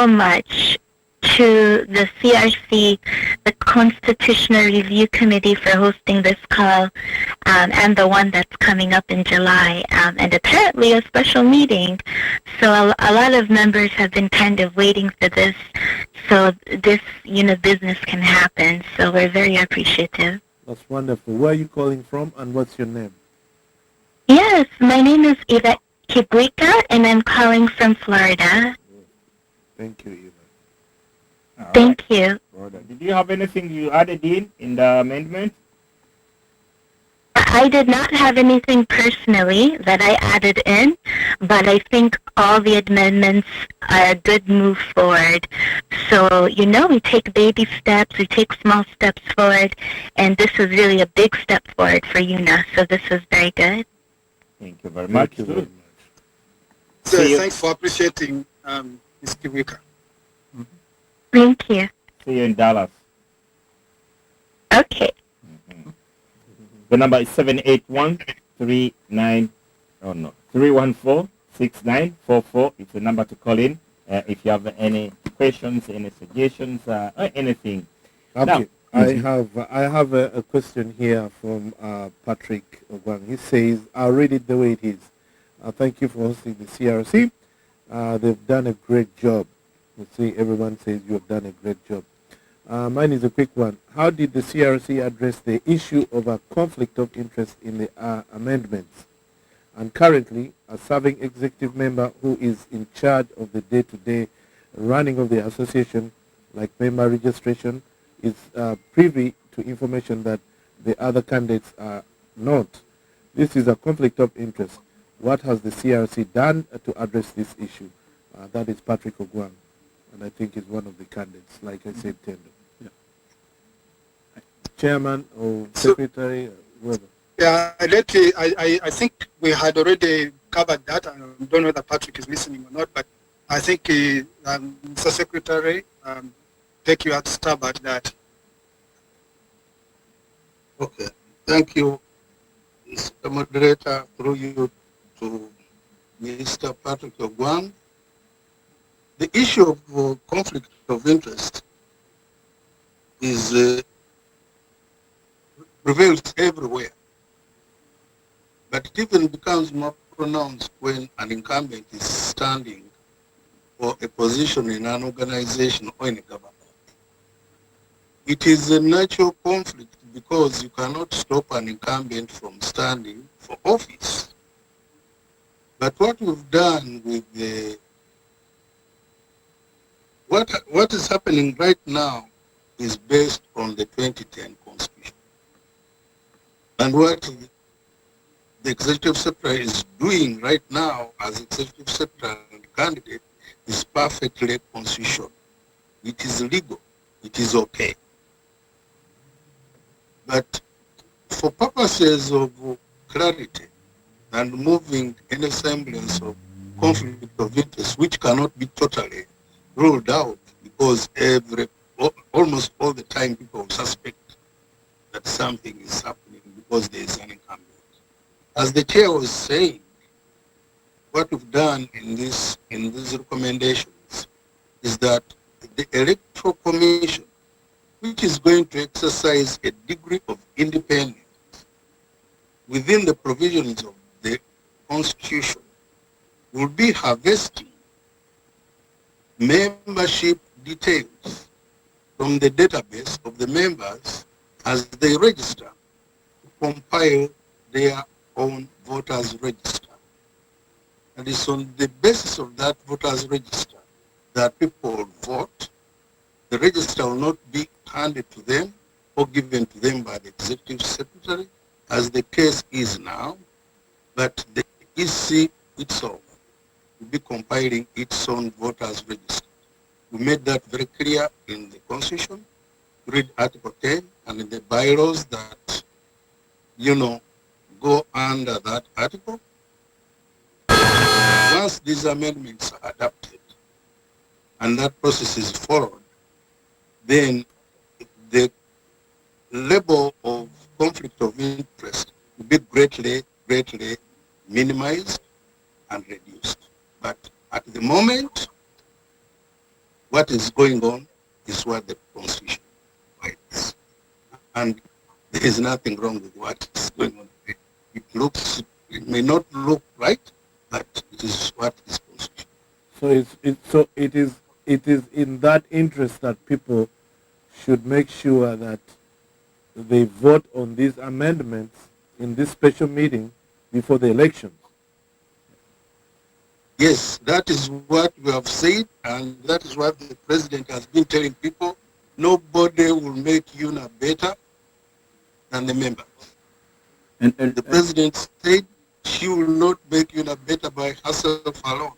much to the CRC, the Constitutional Review Committee, for hosting this call, and the one that's coming up in July, and apparently a special meeting. So a lot of members have been kind of waiting for this, so this, business can happen. So we're very appreciative. That's wonderful. Where are you calling from and what's your name? Yes, my name is Eva Kibuika, and I'm calling from Florida. Thank you, Eva. Thank you. Did you have anything you added in the amendment? I did not have anything personally that I added in, but I think all the amendments are a good move forward. So, we take baby steps, we take small steps forward, and this was really a big step forward for UNAA, so this was very good. Thank you very much. Thank you very much. So See you. thanks for appreciating Ms. Kiwika. Thank you. See you in Dallas. Okay. The number is 314-6944. It's the number to call in if you have any questions, any suggestions, or anything. Okay. Now, I have a question here from Patrick Ogwang. He says, I'll read it the way it is. Thank you for hosting the CRC. They've done a great job. You see, everyone says you have done a great job. Mine is a quick one. How did the CRC address the issue of a conflict of interest in the amendments? And currently, a serving executive member who is in charge of the day-to-day running of the association, like member registration, is privy to information that the other candidates are not. This is a conflict of interest. What has the CRC done to address this issue? That is Patrick Ogwang, and I think he's one of the candidates, like I said, tender. Yeah. Chairman or secretary, whoever. Yeah, I think we had already covered that. I don't know whether Patrick is listening or not, but I think Mr. Secretary, take you at stab at that. Okay, thank you, Mr. Moderator, through you to Mr. Patrick Ogwang. The issue of conflict of interest is prevails everywhere, but it even becomes more pronounced when an incumbent is standing for a position in an organization or in a government. It is a natural conflict because you cannot stop an incumbent from standing for office. But what we've done with what is happening right now is based on the 2010 Constitution. And what the Executive Secretary is doing right now as Executive Secretary and candidate is perfectly constitutional. It is legal. It is okay. But for purposes of clarity and moving any semblance of conflict of interest, which cannot be totally ruled out because almost all the time people suspect that something is happening because there is an incumbent. As the chair was saying, what we've done in these recommendations is that the Electoral Commission, which is going to exercise a degree of independence within the provisions of the Constitution, will be harvesting membership details from the database of the members as they register to compile their own voters register. And it's on the basis of that voters register that people will vote. The register will not be handed to them or given to them by the executive secretary, as the case is now, but the EC itself will be compiling its own voters register. We made that very clear in the Constitution. Read Article 10 and in the bylaws that, go under that article. Once these amendments are adopted and that process is followed, then the level of conflict of interest will be greatly minimized and reduced. But at the moment, what is going on is what the Constitution provides. And there is nothing wrong with what is going on. It may not look right, but it is what is Constitution. So it is in that interest that people should make sure that they vote on these amendments in this special meeting before the elections. Yes, that is what we have said, and that is what the president has been telling people. Nobody will make UNA better than the members. And the president said she will not make UNA better by herself alone.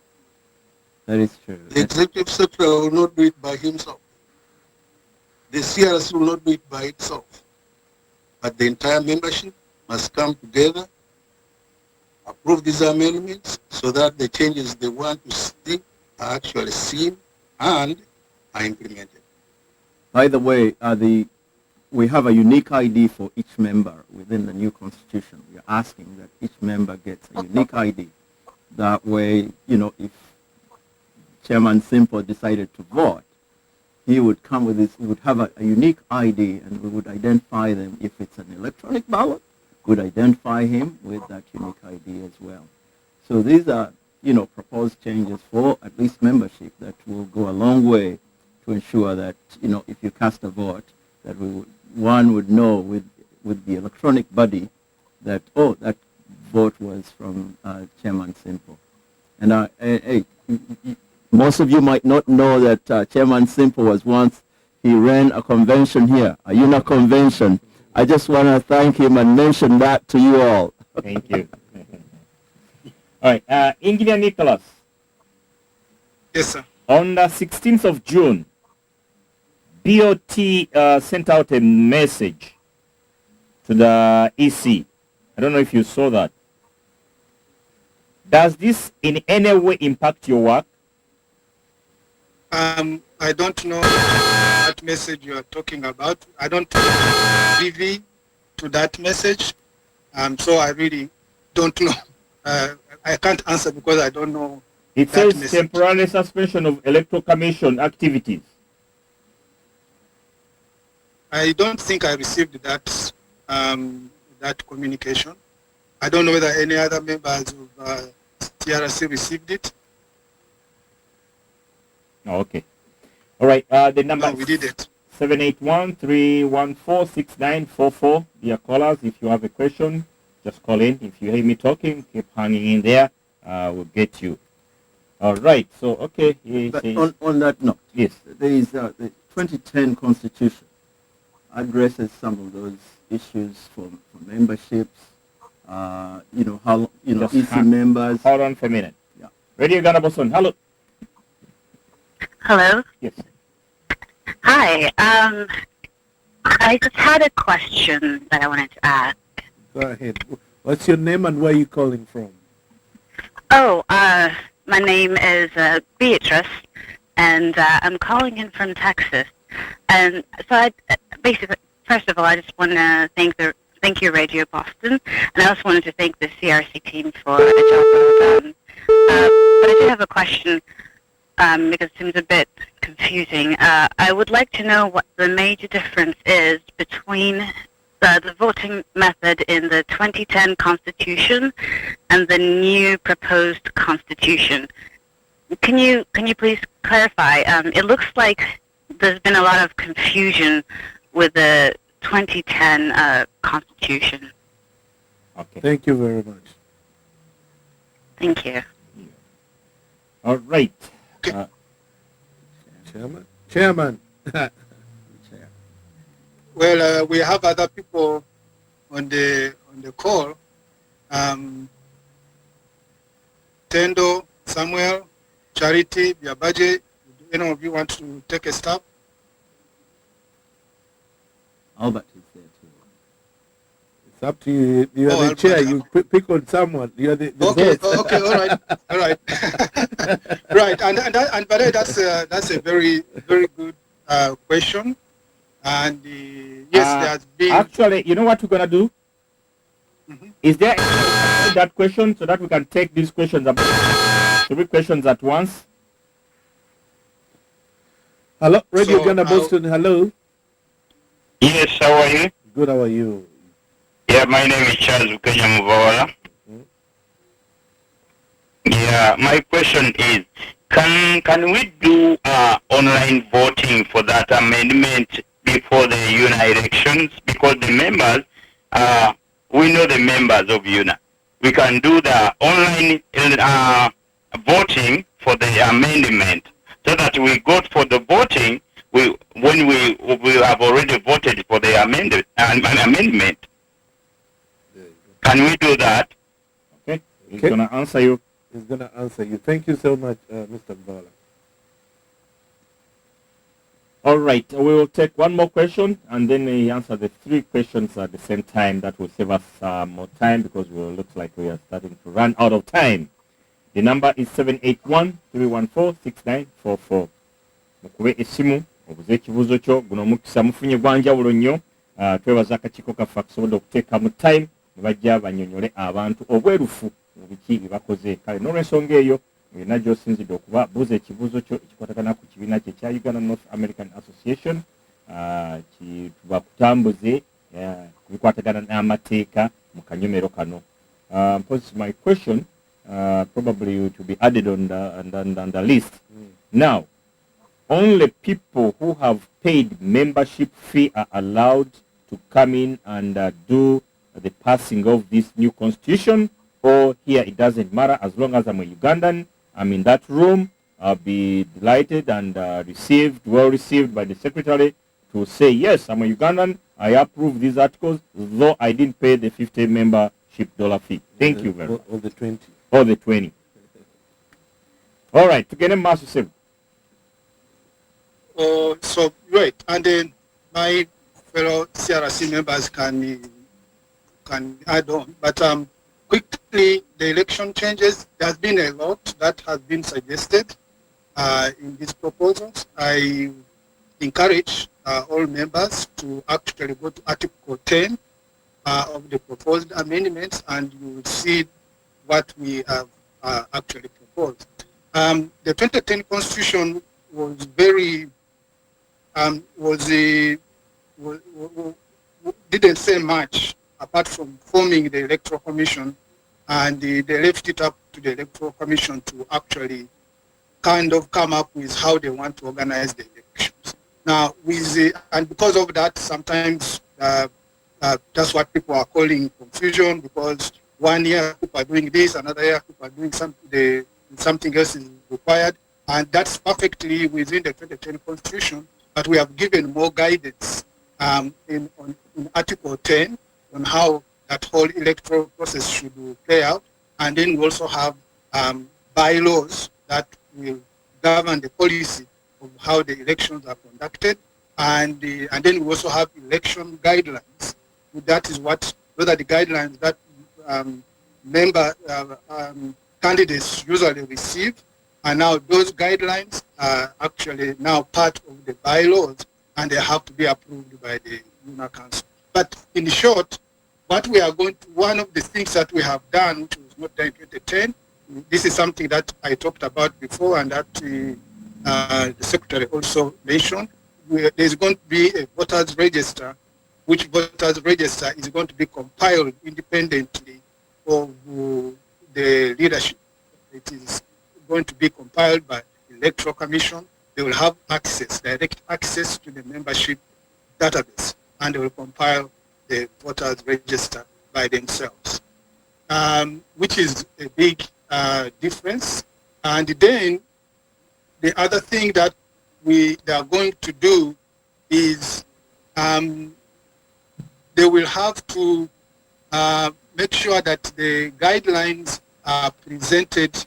That is true. The executive secretary will not do it by himself. The CRC will not do it by itself. But the entire membership must come together, approve these amendments so that the changes they want to see are actually seen and are implemented. By the way, we have a unique ID for each member within the new constitution. We are asking that each member gets a unique ID. That way, if Chairman Simple decided to vote, he would come with he would have a unique ID, and we would identify them. If it's an electronic ballot, we would identify him with that unique ID as well. So these are, proposed changes for at least membership that will go a long way to ensure that, if you cast a vote, that one would know with the electronic body that, that vote was from Chairman Simple. And most of you might not know that Chairman Simple was once, he ran a convention here, a UNA convention. I just want to thank him and mention that to you all. Thank you. All right, Engineer Nicholas. Yes, sir. On the 16th of June, BOT sent out a message to the EC. I don't know if you saw that. Does this in any way impact your work? I don't know what message you are talking about. I don't privy to that message, so I really don't know. I can't answer because I don't know. It says temporary suspension of electoral commission activities. I don't think I received that that communication. I don't know whether any other members of TRC received it. Oh, okay. All right. The number No, we did it. 781-314-6944. Dear callers, if you have a question, just call in. If you hear me talking, keep hanging in there. We'll get you. All right. So, okay. But on that note, yes, there is the 2010 Constitution addresses some of those issues for memberships. How EC members. Hold on for a minute. Yeah. Radio Ghana Boson. Hello. Hello. Yes. Hi. I just had a question that I wanted to ask. Go ahead. What's your name and where are you calling from? Oh, my name is Beatrice, and I'm calling in from Texas. And so basically, first of all, I just want to thank you, Radio Boston, and I also wanted to thank the CRC team for the job well done. But I do have a question because it seems a bit confusing. I would like to know what the major difference is between the voting method in the 2010 Constitution and the new proposed Constitution. Can you please clarify? It looks like there's been a lot of confusion with the 2010 Constitution. Okay. Thank you very much. Thank you. All right. Chairman. Well, we have other people on the call. Tendo, Samuel, Charity, Biabaje. Do any of you want to take a step? Albert is there too. It's up to you. You are Oh, the Albert, chair. You pick on someone. You are the Okay, boss. okay, all right, all right, right. And by the way, that's a very good question. And yes, there has been. Actually, you know what we're gonna do? Mhm. Is there any that question so that we can take these questions up? 3 questions at once. Hello, Radio So, Uganda Boston. Hello. Yes, how are you? Good. How are you? Yeah, my name is Charles Kenya Muvawala. Yeah, my question is, can we do online voting for that amendment before the UNA elections? Because the members, we know the members of UNA. We can do the online voting for the amendment so that we go for the voting when we have already voted for the amendment. Can we do that? Okay. He's Okay. gonna answer you. He's going to answer you. Thank you so much, Mr. Bala. All right. We will take one more question and then we answer the 3 questions at the same time. That will save us more time because it looks like we are starting to run out of time. The number is 781-314-6944. Mukube esimu obuze ekibuuzo kyo guno omukisa mufunye gwa njawulo nnyo. Twebaza akakiiko kaffe akusobodde okuteeka mu time ne bajja bannyonnyole abantu obwerufu mu biki bye bakoze. Kale n'olw'ensonga eyo yonna gy'osinzidde okuba buuza ekibuuzo kyo ekikwatagana ku kibiina kye ekya Uganda North American Association bakutambuze ku bikwatagana n'amateeka mu kanyomero kano. My question probably to be added on the list. Now, only people who have paid membership fee are allowed to come in and do the passing of this new constitution, or here it doesn't matter. As long as I'm a Ugandan, I'm in that room, I'll be delighted and well received by the secretary to say, yes, I'm a Ugandan, I approve these articles, though I didn't pay the 50 membership dollar fee. Thank you very much. Or the 20. Or the 20. All right, to get a massive save. So right, and then my fellow CRC members can add on. But quickly, the election changes. There's been a lot that has been suggested in these proposals. I encourage all members to actually go to Article 10 of the proposed amendments, and you will see what we have actually proposed. The 2010 Constitution was very didn't say much apart from forming the Electoral Commission, and they left it up to the Electoral Commission to actually kind of come up with how they want to organize the elections. Now, and because of that, sometimes that's what people are calling confusion, because one year people are doing this, another year people are doing something else is required, and that's perfectly within the 2010 Constitution. But we have given more guidance in Article 10 on how that whole electoral process should play out. And then we also have bylaws that will govern the policy of how the elections are conducted. And then we also have election guidelines. That is those are the guidelines that candidates usually receive. And now those guidelines are actually now part of the bylaws, and they have to be approved by the UNAA Council. But in short, one of the things that we have done, which was not done in 2010, this is something that I talked about before, and that the Secretary also mentioned. There's going to be a voters register, which voters register is going to be compiled independently of the leadership. It is going to be compiled by the Electoral Commission. They will have direct access to the membership database, and they will compile the voters register. by themselves, which is a big difference. And then the other thing that they are going to do is they will have to make sure that the guidelines are presented,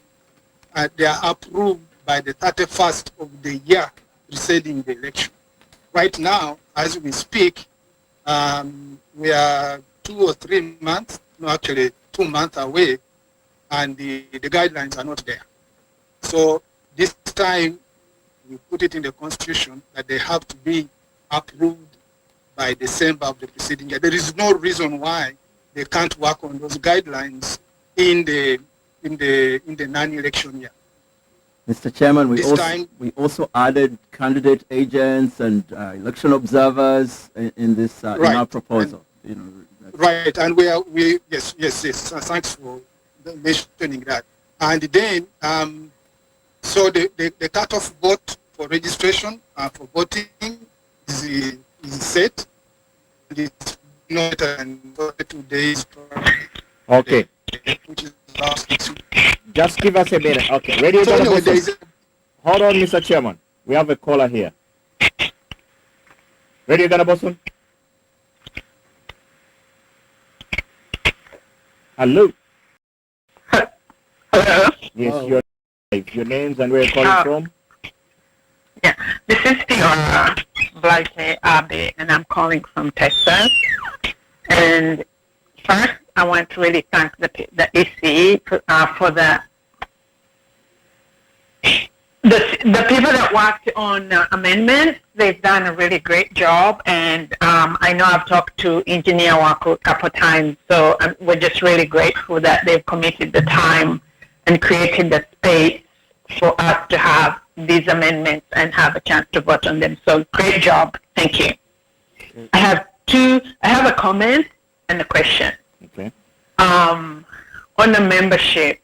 they are approved by the 31st of the year preceding the election. Right now, as we speak, we are 2 or 3 months, no, actually 2 months away, and the guidelines are not there. So this time, we put it in the Constitution that they have to be approved by December of the preceding year. There is no reason why they can't work on those guidelines in the non-election year. Mr. Chairman, we This also added candidate agents and election observers in this in Right. our proposal. Right, and yes. Thanks for mentioning that. And then, so the cutoff vote for registration for voting is set. It's not in 2 days. Okay. Which is last week. Just give us a minute. Okay. Radio So Ghana anyway, there Boson. is Hold on, Mr. Chairman. We have a caller here. Radio Ghana Boson. Hello. Hello. Yes, Oh. your names and where you're calling from. Yeah, this is Fiona Blake Abbey, and I'm calling from Texas. And first, I want to really thank the EC for the people that worked on amendments. They've done a really great job, and I know I've talked to Engineer Wako a couple of times, so we're just really grateful that they've committed the time and created the space for us to have these amendments and have a chance to vote on them. So great job. Thank you. I have a comment and a question. Okay. On the membership,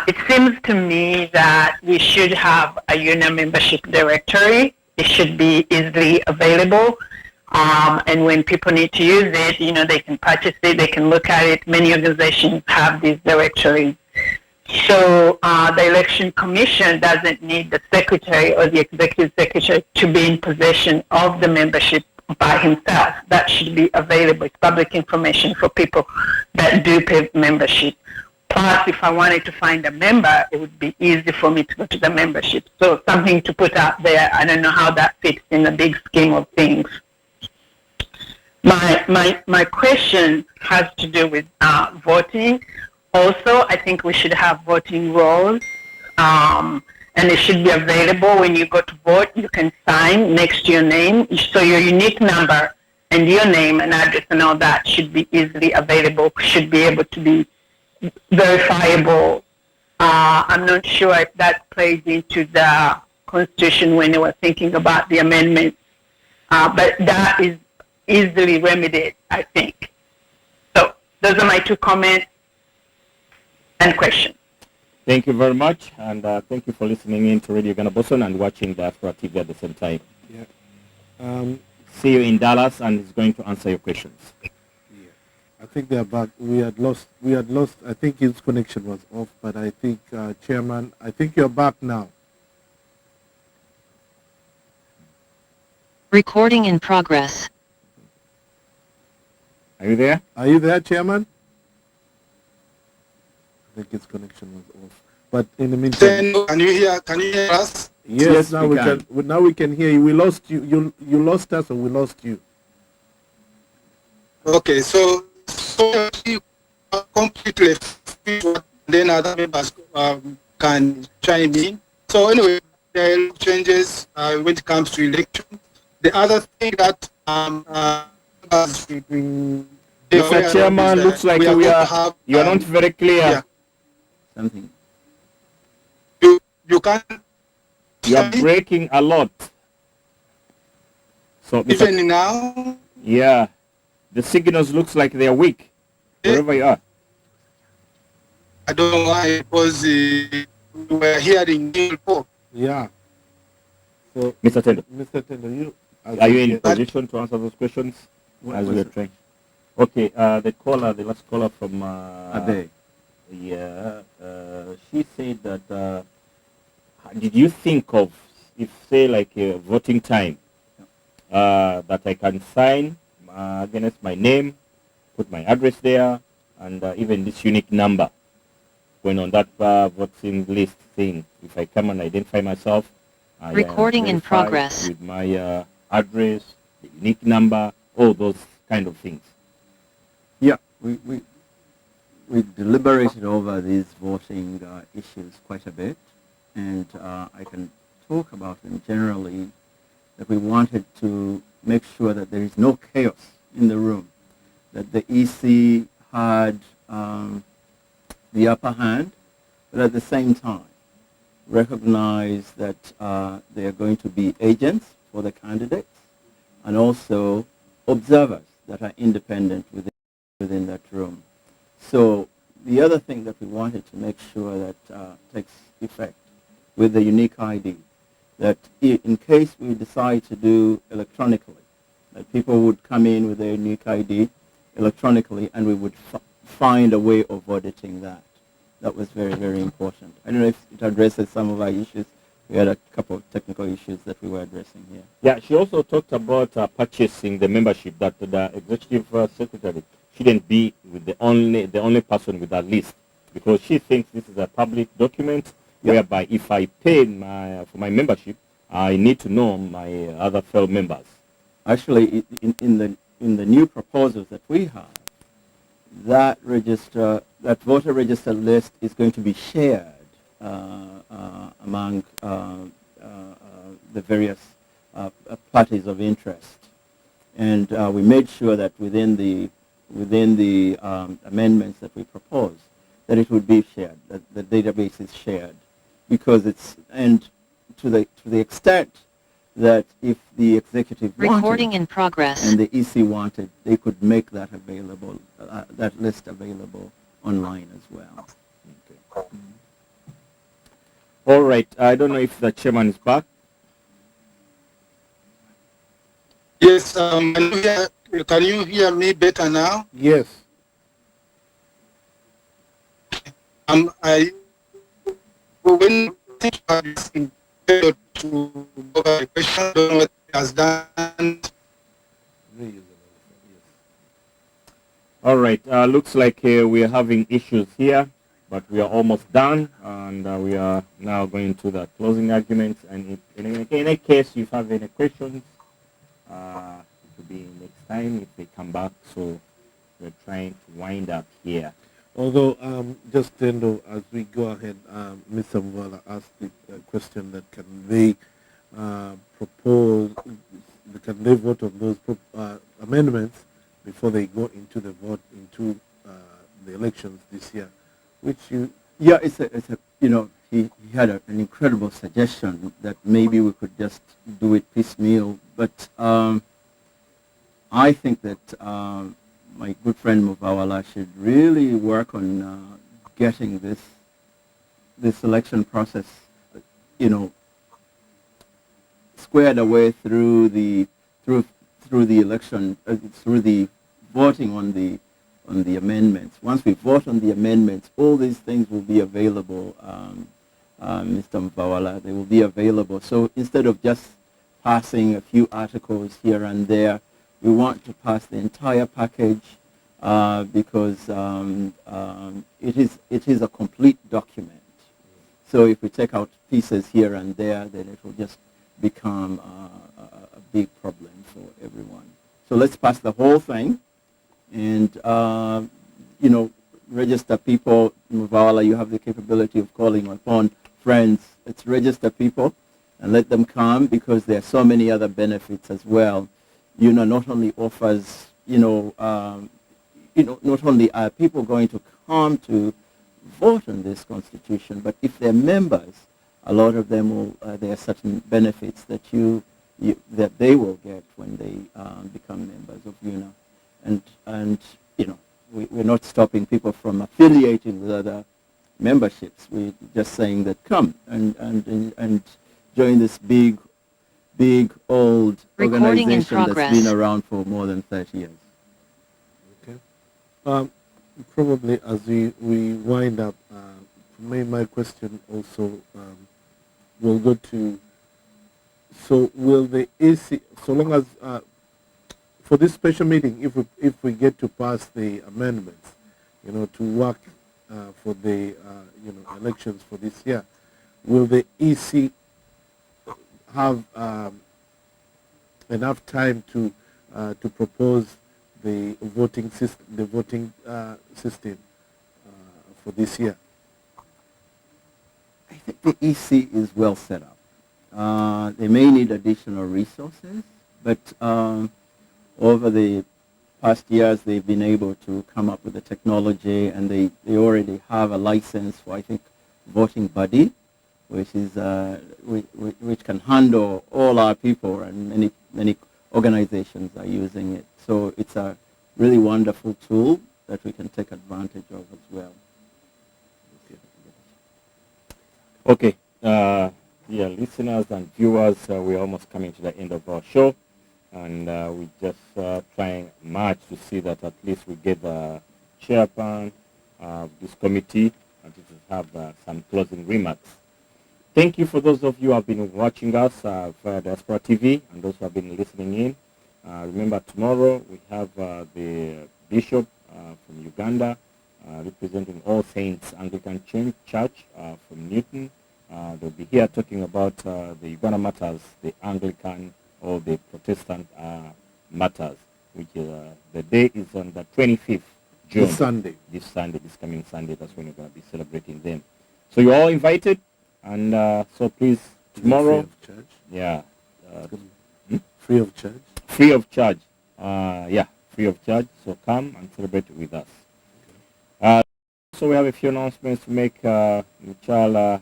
it seems to me that we should have a UNAA membership directory. It should be easily available. And when people need to use it, they can purchase it, they can look at it. Many organizations have these directories. So the Election Commission doesn't need the secretary or the executive secretary to be in possession of the membership by himself. That should be available. It's public information for people that do pay membership. Plus, if I wanted to find a member, it would be easy for me to go to the membership. So something to put out there. I don't know how that fits in the big scheme of things. My question has to do with voting. Also, I think we should have voting rolls, and it should be available when you go to vote. You can sign next to your name, so your unique number and your name and address and all that should be easily available, should be able to be verifiable. I'm not sure if that plays into the Constitution when they were thinking about the amendments, but that is easily remedied, I think. So those are my 2 comments and question. Thank you very much, and thank you for listening in to Radio Ghana Boson and watching Diaspora TV at the same time. Yeah. See you in Dallas, and he's going to answer your questions. Yeah. I think they're back. We had lost. I think his connection was off, but I think, Chairman, I think you're back now. Recording in progress. Are you there? Are you there, Chairman? I think his connection was off. But in the meantime, Can you hear us? yes, now we we can. can. Now we can hear you. We lost you. You lost us, or we lost you. Okay, so you completely then other members can chime in. So anyway, there are changes when it comes to election. The other thing that Mr. Chairman, looks like you're not very clear. Yeah. Something. You can't. You're breaking a lot. So, Even now. Yeah, the signals looks like they are weak wherever you are. I don't know why, because we were hearing you before. Yeah. So, Mr. Tendo, Mr. Tendo, are you in position to answer those questions as we are trying? Okay, the last caller from Abe. yeah, she said that. Did you think of, if say like a voting time, that I can sign against my name, put my address there, and even this unique number when on that voting list thing, if I come and identify myself, I Recording in verify progress. with my address, the unique number, all those kind of things. Yeah, we deliberated over these voting issues quite a bit, and I can talk about them generally, that we wanted to make sure that there is no chaos in the room, that the EC had the upper hand, but at the same time recognize that they are going to be agents for the candidates and also observers that are independent within that room. So the other thing that we wanted to make sure that takes effect with the unique ID, that in case we decide to do electronically, that people would come in with their unique ID electronically and we would find a way of auditing that. That was very, very important. I don't know if it addresses some of our issues. We had a couple of technical issues that we were addressing here. Yeah, she also talked about purchasing the membership, that the executive secretary shouldn't be with the only person with that list, because she thinks this is a public document whereby if I pay for my membership, I need to know my other fellow members. Actually, in the new proposals that we have, that voter register list is going to be shared among the various parties of interest, and we made sure that within the amendments that we proposed, that it would be shared, that the database is shared, because and to the extent that if the executive Recording wanted in progress. and the EC wanted, they could make that available, that list available online as well. Okay. All right. I don't know if the chairman is back. Yes, can you hear me better now? Yes. When think about this in to go over the question, don't know what it has done. All right. Looks like we are having issues here, but we are almost done, and we are now going to the closing arguments. And if, in any case, if you have any questions, it will be next time if they come back. So we're trying to wind up here. Although, just Tendo, as we go ahead, Mr. Mvala asked the question that can they propose, can they vote on those amendments before they go into the vote into the elections this year, which you... Yeah, it's a he had an incredible suggestion that maybe we could just do it piecemeal, but I think that my good friend Mubawala should really work on getting this election process, squared away through the election, through the voting on the amendments. Once we vote on the amendments, all these things will be available, Mr. Mubawala. They will be available. So instead of just passing a few articles here and there, we want to pass the entire package because it is a complete document. So if we take out pieces here and there, then it will just become a big problem for everyone. So let's pass the whole thing and, register people. Muvala, you have the capability of calling upon friends. Let's register people and let them come, because there are so many other benefits as well. Not only offers, not only are people going to come to vote on this constitution, but if they're members, a lot of them will, there are certain benefits that that they will get when they become members of UNA. And we're not stopping people from affiliating with other memberships. We're just saying that come and join this big old Recording in organization that's progress. been around for more than 30 years. Okay. Probably as we wind up, my question also will go to, so will the AC, so long as, for this special meeting, if we get to pass the amendments, to work for the, elections for this year, will the EC have enough time to propose the voting system, for this year? I think the EC is well set up. They may need additional resources, but over the past years they've been able to come up with the technology, and they already have a license for, I think, voting buddy, which is which can handle all our people, and many organizations are using it. So it's a really wonderful tool that we can take advantage of as well. Okay, dear listeners and viewers, we're almost coming to the end of our show, and we're just trying much to see that at least we get the chairman of this committee and to have some closing remarks. Thank you for those of you who have been watching us via Diaspora TV and those who have been listening in. Remember, tomorrow we have the Bishop from Uganda representing All Saints Anglican Church from Newton. They'll be here talking about the Uganda matters, the Anglican or the Protestant matters, which the day is on the 25th June. This coming Sunday, that's when we're going to be celebrating them. So you're all invited, and so please, tomorrow. Free of charge? Yeah. Free of charge? Free of charge. Yeah, free of charge. So come and celebrate with us. So we have a few announcements to make. Muchala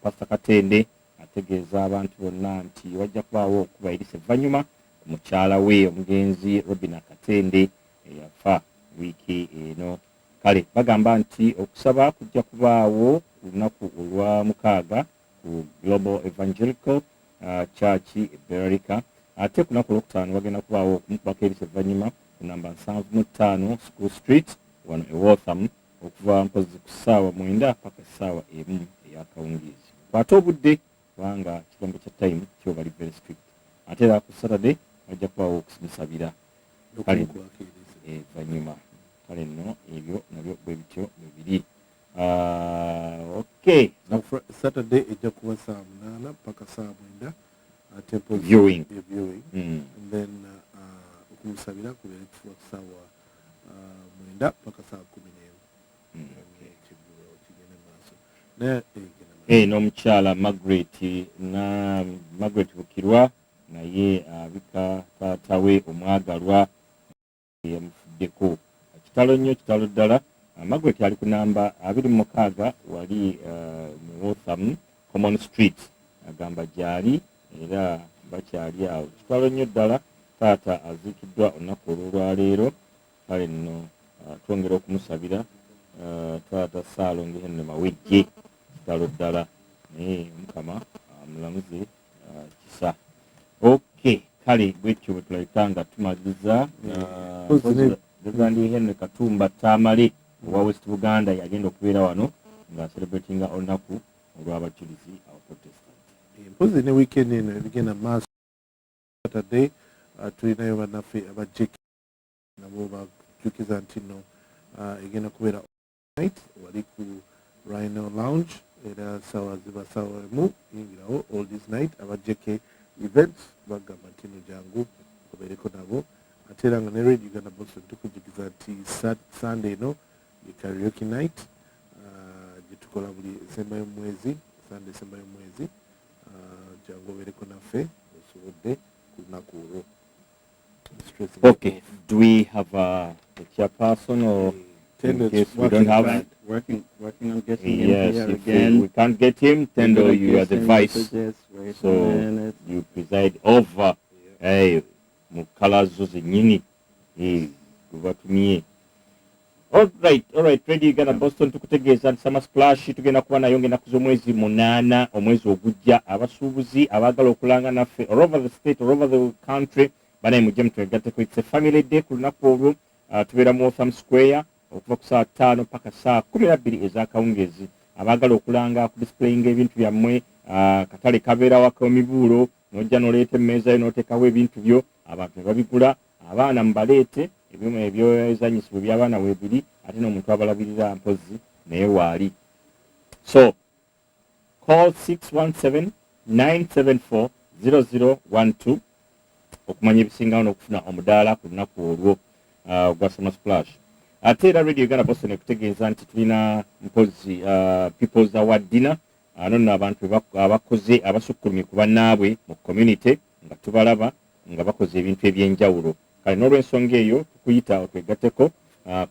Pastor Katende ategeeza abantu bonna nti wajja kubaawo okubayirisa evvannyuma mukyala we omugenzi Robina Katende eyafa wiiki eno. Kale bagamba nti okusaba kujja kubaawo olunaku olwa mukaaga ku Global Evangelical Church Bererica, ate ku lunaku olwokutaano wagenda kubaawo okumukubako ebisa evvannyuma ku namba 75 School Street wano e Waltham okuva mpozi ku ssaawa 9 paka ssaawa 1 eyakawungeezi. Kwate obudde kubanga kigambo kya time kyo bali very strict. Ate era ku Saturday wajja kubaawo okumusabira kale evvannyuma. Kale nno ebyo nabyo bwe bityo bwe biri. Okay. Now Saturday ejja kuba saa 8 paka saa 9 temple viewing. And then okumusabira kubeere kufuba ku ssaawa 9 paka saa 11. N'omukyala Margaret Bukirwa naye abika taata we omwagalwa yamufuddeko. Kitalo nnyo, kitalo ddala. Margaret ali ku namba 26 wali mu Waltham Common Street, agamba gyali era bakyali awo. Kitalo nnyo ddala. Taata aziikiddwa olunaku olw'olwaleero. Kale nno twongera okumusabira taata Ssaalonge Henry Mawejje. Kitalo ddala naye Mukama mulamuze kisa. Okay, kale bwetyo bwe tulabika nga tumaliriza. Reverend Henry Katumba Tamale owa West Buganda yagenda okubeera wano nga celebratinga olunaku olw'abajulizi Abaprotestant. Mpozi ne weekend eno ebigenda maaso. Saturday tulinayo bannaffe abajjeki nabo bajjukiza nti nno egenda kubeera night wali ku Rhino Lounge era sawa ziba sawa emu yingirawo all this night abajjeke events bagamba nti no jangu kubeereko nabo. Ate era nga ne Radio Uganda Boston tukujjukiza nti Sunday no ye karaoke night gye tukola buli esembayo mwezi Sunday esembayo mwezi jangu obeereko naffe osobodde ku lunaku olwo. Okay, do we have a chairperson or in case we don't have working on getting him yes, here if again. we can't get him, Tendo, you are the vice, so you preside over. Hey, mukala zoze nyini. Kubatumie. All right, Radio Uganda Boston tukutegeeza nti Summer Splash tugenda kuba nayo ng'ennaku z'omwezi 8 omwezi ogujja. Abasuubuzi abaagala okulanga naffe all over the state, all over the country, banaye mujje mutwegatteko. It's a family day ku lunaku olwo. tubeera mu Waltham Square okuva ku saa 5 paka saa 12 ez'akawungezi. Abaagala okulanga ku displayinga ebintu byammwe, katale kabeera waka mibuulo, n'ojja n'oleeta emmeeza yo n'oteekawo ebintu byo, abantu ne babigula, abaana mubaleete ebyezanyisibwa by'abaana weebiri, ate n'omuntu abalabirira mpozi naye waali. So call 617-974-0012 okumanya ebisingawo n'okufuna omudaala ku lunaku olwo gwa Summer Splash. Ate era Radio Uganda Boston ekutegeeza nti tulina mpozi People's Award Dinner, nonno abantu abakoze abasukkulumye ku bannaabwe mu community nga tubalaba nga bakoze ebintu ebyenjawulo. Kale n'olw'ensonga eyo tukuyita otwegatteko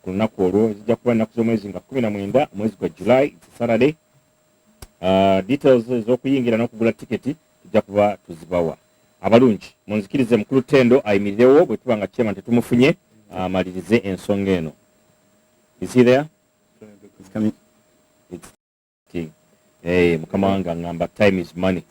ku lunaku olwo. Zijja kuba nnaku z'omwezi nga 19 omwezi gwa July, it's Saturday. Details ez'okuyingira n'okugula tiketi tujja kuba tuzibawa. Abalungi munzikirize mukulu Tendo ayimirirewo bwe tuba nga chairman tetumufunye amalirize ensonga eno. Is he there? It's coming. It's king. Hey, mukama wange ngamba time is money.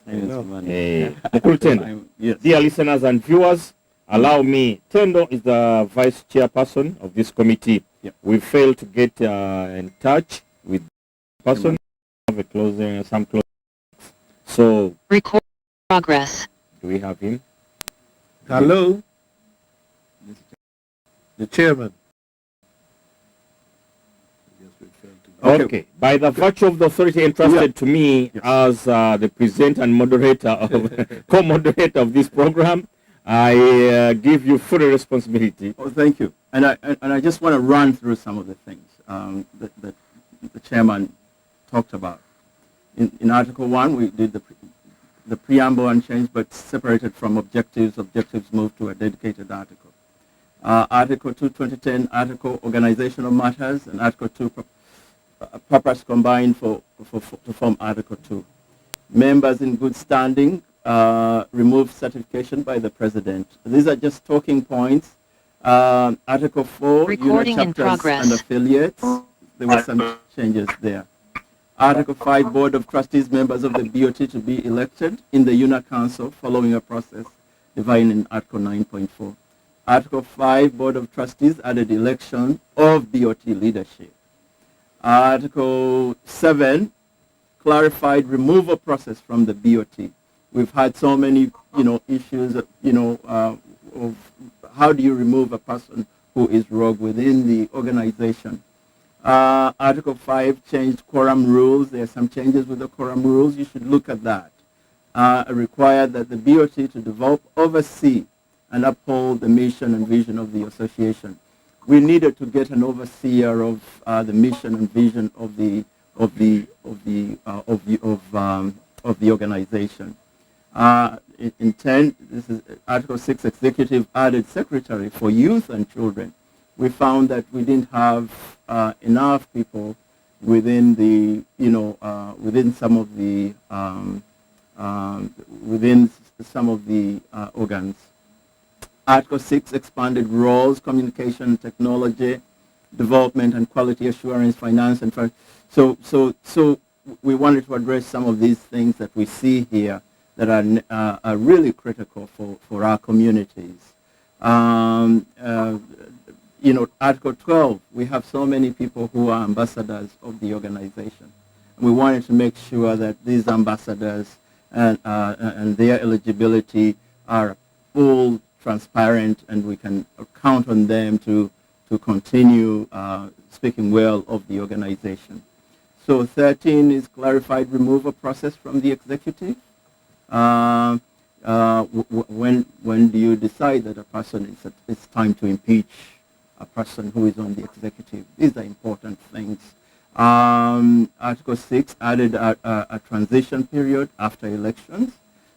Hey, mukulu Tendo. Yes. Dear listeners and viewers, allow me. Tendo is the vice chairperson of this committee. Yep. We failed to get in touch with the person. Have a closing, some closing. So, Record progress. do we have him? Hello? The chairman. Okay. By the virtue of the authority entrusted to me as the presenter and moderator of co-moderator of this program, I give you full responsibility. Oh, thank you. And I just want to run through some of the things that the chairman talked about. In Article 1, we did the preamble unchanged, but separated from objectives. Objectives moved to a dedicated article. Article 2, 2010, Article Organizational Matters, and Article 2, Purpose combined to form Article 2. Members in good standing, remove certification by the President. These are just talking points. Article 4, Recording unit in chapters progress. and affiliates. There were some changes there. Article 5, Board of Trustees members of the BOT to be elected in the UNAA Council following a process defined in Article 9.4. Article 5, Board of Trustees added election of BOT leadership. Article 7, clarified removal process from the BOT. We've had so many, issues, of how do you remove a person who is rogue within the organization. Article 5 changed quorum rules. There are some changes with the quorum rules. You should look at that. Required that the BOT to develop, oversee, and uphold the mission and vision of the association. We needed to get an overseer of the mission and vision of the organization. In 10, this is Article 6, executive added secretary for youth and children. We found that we didn't have enough people within the, within some of the organs. Article 6 expanded roles, communication, technology, development and quality assurance, finance, and so we wanted to address some of these things that we see here that are really critical for our communities. Article 12, we have so many people who are ambassadors of the organization. We wanted to make sure that these ambassadors and their eligibility are full, transparent, and we can count on them to continue speaking well of the organization. So 13 is clarified removal process from the executive. When do you decide that a person it's time to impeach a person who is on the executive? These are important things. Article 6 added a transition period after elections.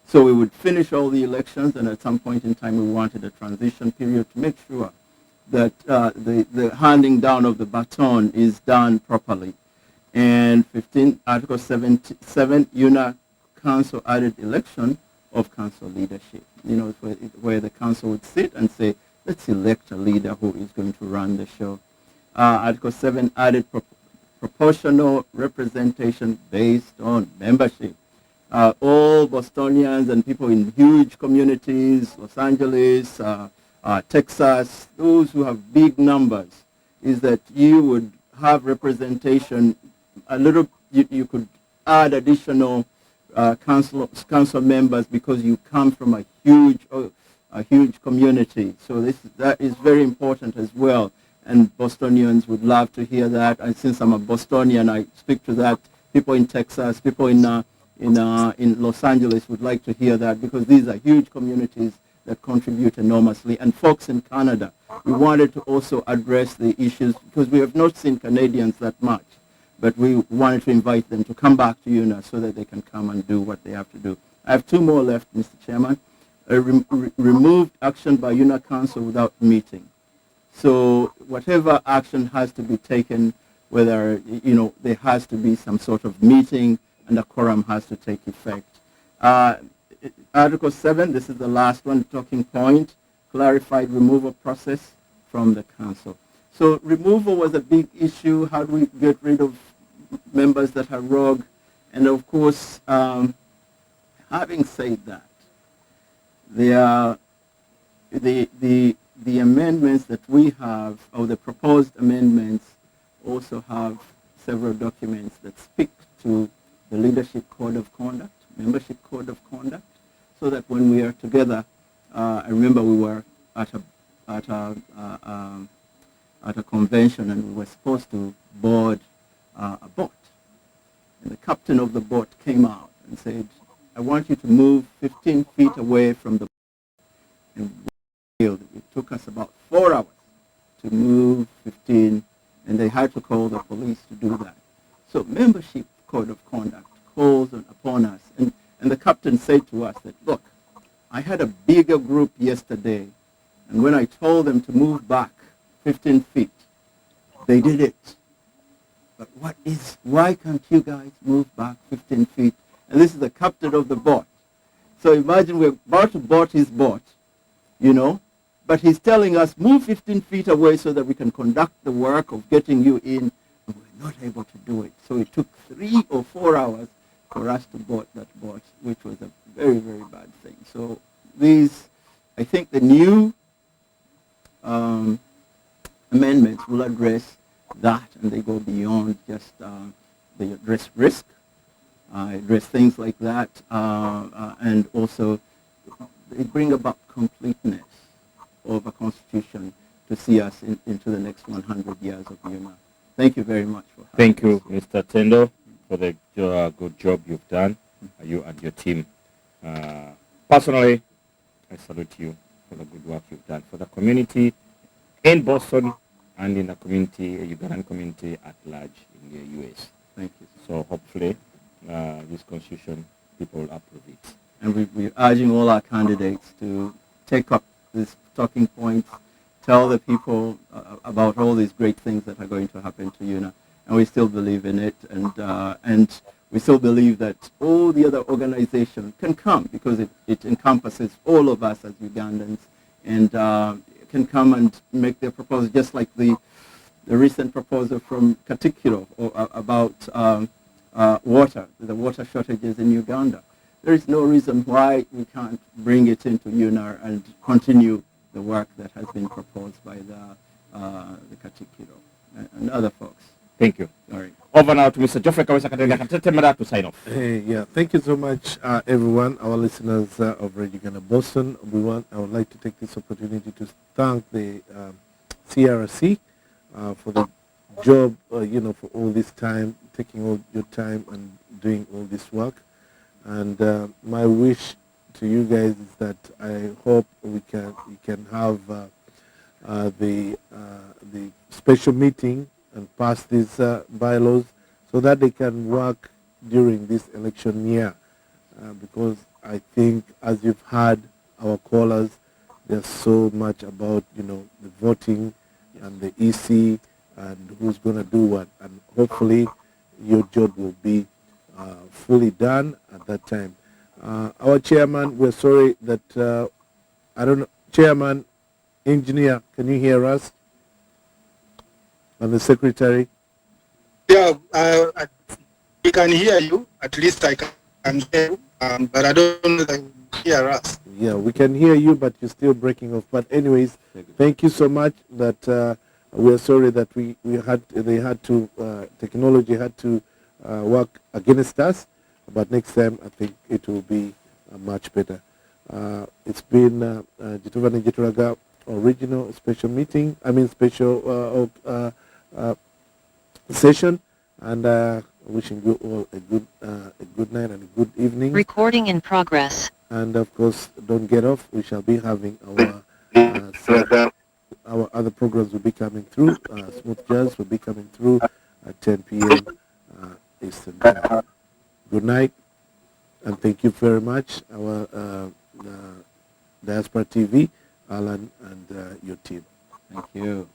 So we would finish all the elections, and at some point in time we wanted a transition period to make sure that the handing down of the baton is done properly. And 15, Article 7, UNAA Council added election of council leadership. Where the council would sit and say, let's elect a leader who is going to run the show. Article 7 added proportional representation based on membership. All Bostonians and people in huge communities, Los Angeles, Texas, those who have big numbers, is that you would have representation a little, you could add additional council members because you come from a huge community. So that is very important as well. And Bostonians would love to hear that. And since I'm a Bostonian, I speak to that. People in Texas, people in Los Angeles would like to hear that because these are huge communities that contribute enormously. And folks in Canada, we wanted to also address the issues because we have not seen Canadians that much. But we wanted to invite them to come back to UNA so that they can come and do what they have to do. I have 2 more left, Mr. Chairman. Removed action by UNA Council without meeting. So whatever action has to be taken, whether, there has to be some sort of meeting and a quorum has to take effect. Article 7, this is the last one, talking point, clarified removal process from the council. So removal was a big issue. How do we get rid of members that are rogue? And of course, having said that, the amendments that we have, or the proposed amendments, also have several documents that speak to the leadership code of conduct, membership code of conduct, so that when we are together, I remember we were at a convention and we were supposed to board a boat. And the captain of the boat came out and said, I want you to move 15 feet away from the boat. And it took us about 4 hours to move 15, and they had to call the police to do that. So membership code of conduct calls upon us. And the captain said to us that, look, I had a bigger group yesterday, and when I told them to move back 15 feet, they did it. But why can't you guys move back 15 feet? And this is the captain of the boat. So imagine we're about to board his boat, but he's telling us, move 15 feet away so that we can conduct the work of getting you in, and we're not able to do it. So it took 3 or 4 hours for us to board that boat, which was a very, very bad thing. So I think the new amendments will address that, and they go beyond just they address risk, address things like that, and also they bring about completeness of a constitution to see us into the next 100 years of UNA. Thank you very much for having Thank you, Mr. Tendo, for the good job you've done, you and your team. Personally, I salute you for the good work you've done for the community in Boston and in the community, Ugandan community at large in the US. Thank you. So hopefully this constitution, people will approve it. And we're urging all our candidates to take up these talking points, tell the people about all these great things that are going to happen to UNA. And we still believe in it, and we still believe that all the other organizations can come because it encompasses all of us as Ugandans, and can come and make their proposal, just like the recent proposal from Katikiro about water, the water shortages in Uganda. There is no reason why we can't bring it into UNA and continue the work that has been proposed by the Katikiro and other folks. Thank you. Sorry. Over now to Mr. Geoffrey Kawesa to sign off. Yeah, thank you so much, everyone, our listeners of Radio Uganda Boston. I would like to take this opportunity to thank the CRC for the job, for all this time, taking all your time and doing all this work. And my wish to you guys is that I hope we can have the special meeting and pass these bylaws so that they can work during this election year. Because I think, as you've heard our callers, there's so much about, the voting and the EC and who's going to do what. And hopefully your job will be fully done at that time. Our chairman, we're sorry that, Chairman, Engineer, can you hear us? And the secretary? Yeah, we can hear you. At least I can hear you, but I don't know that you hear us. Yeah, we can hear you, but you're still breaking off. But anyways, thank you so much. That we're sorry that technology had to work against us. But next time, I think it will be much better. It's been Jitovani Jituraga original special meeting. Special session, and wishing you all a good night and a good evening. Recording in progress. And of course, don't get off. We shall be having our other programs will be coming through. Smooth Jazz will be coming through at 10 p.m. Eastern Time. Good night, and thank you very much, our Diaspora TV, Alan, and your team. Thank you.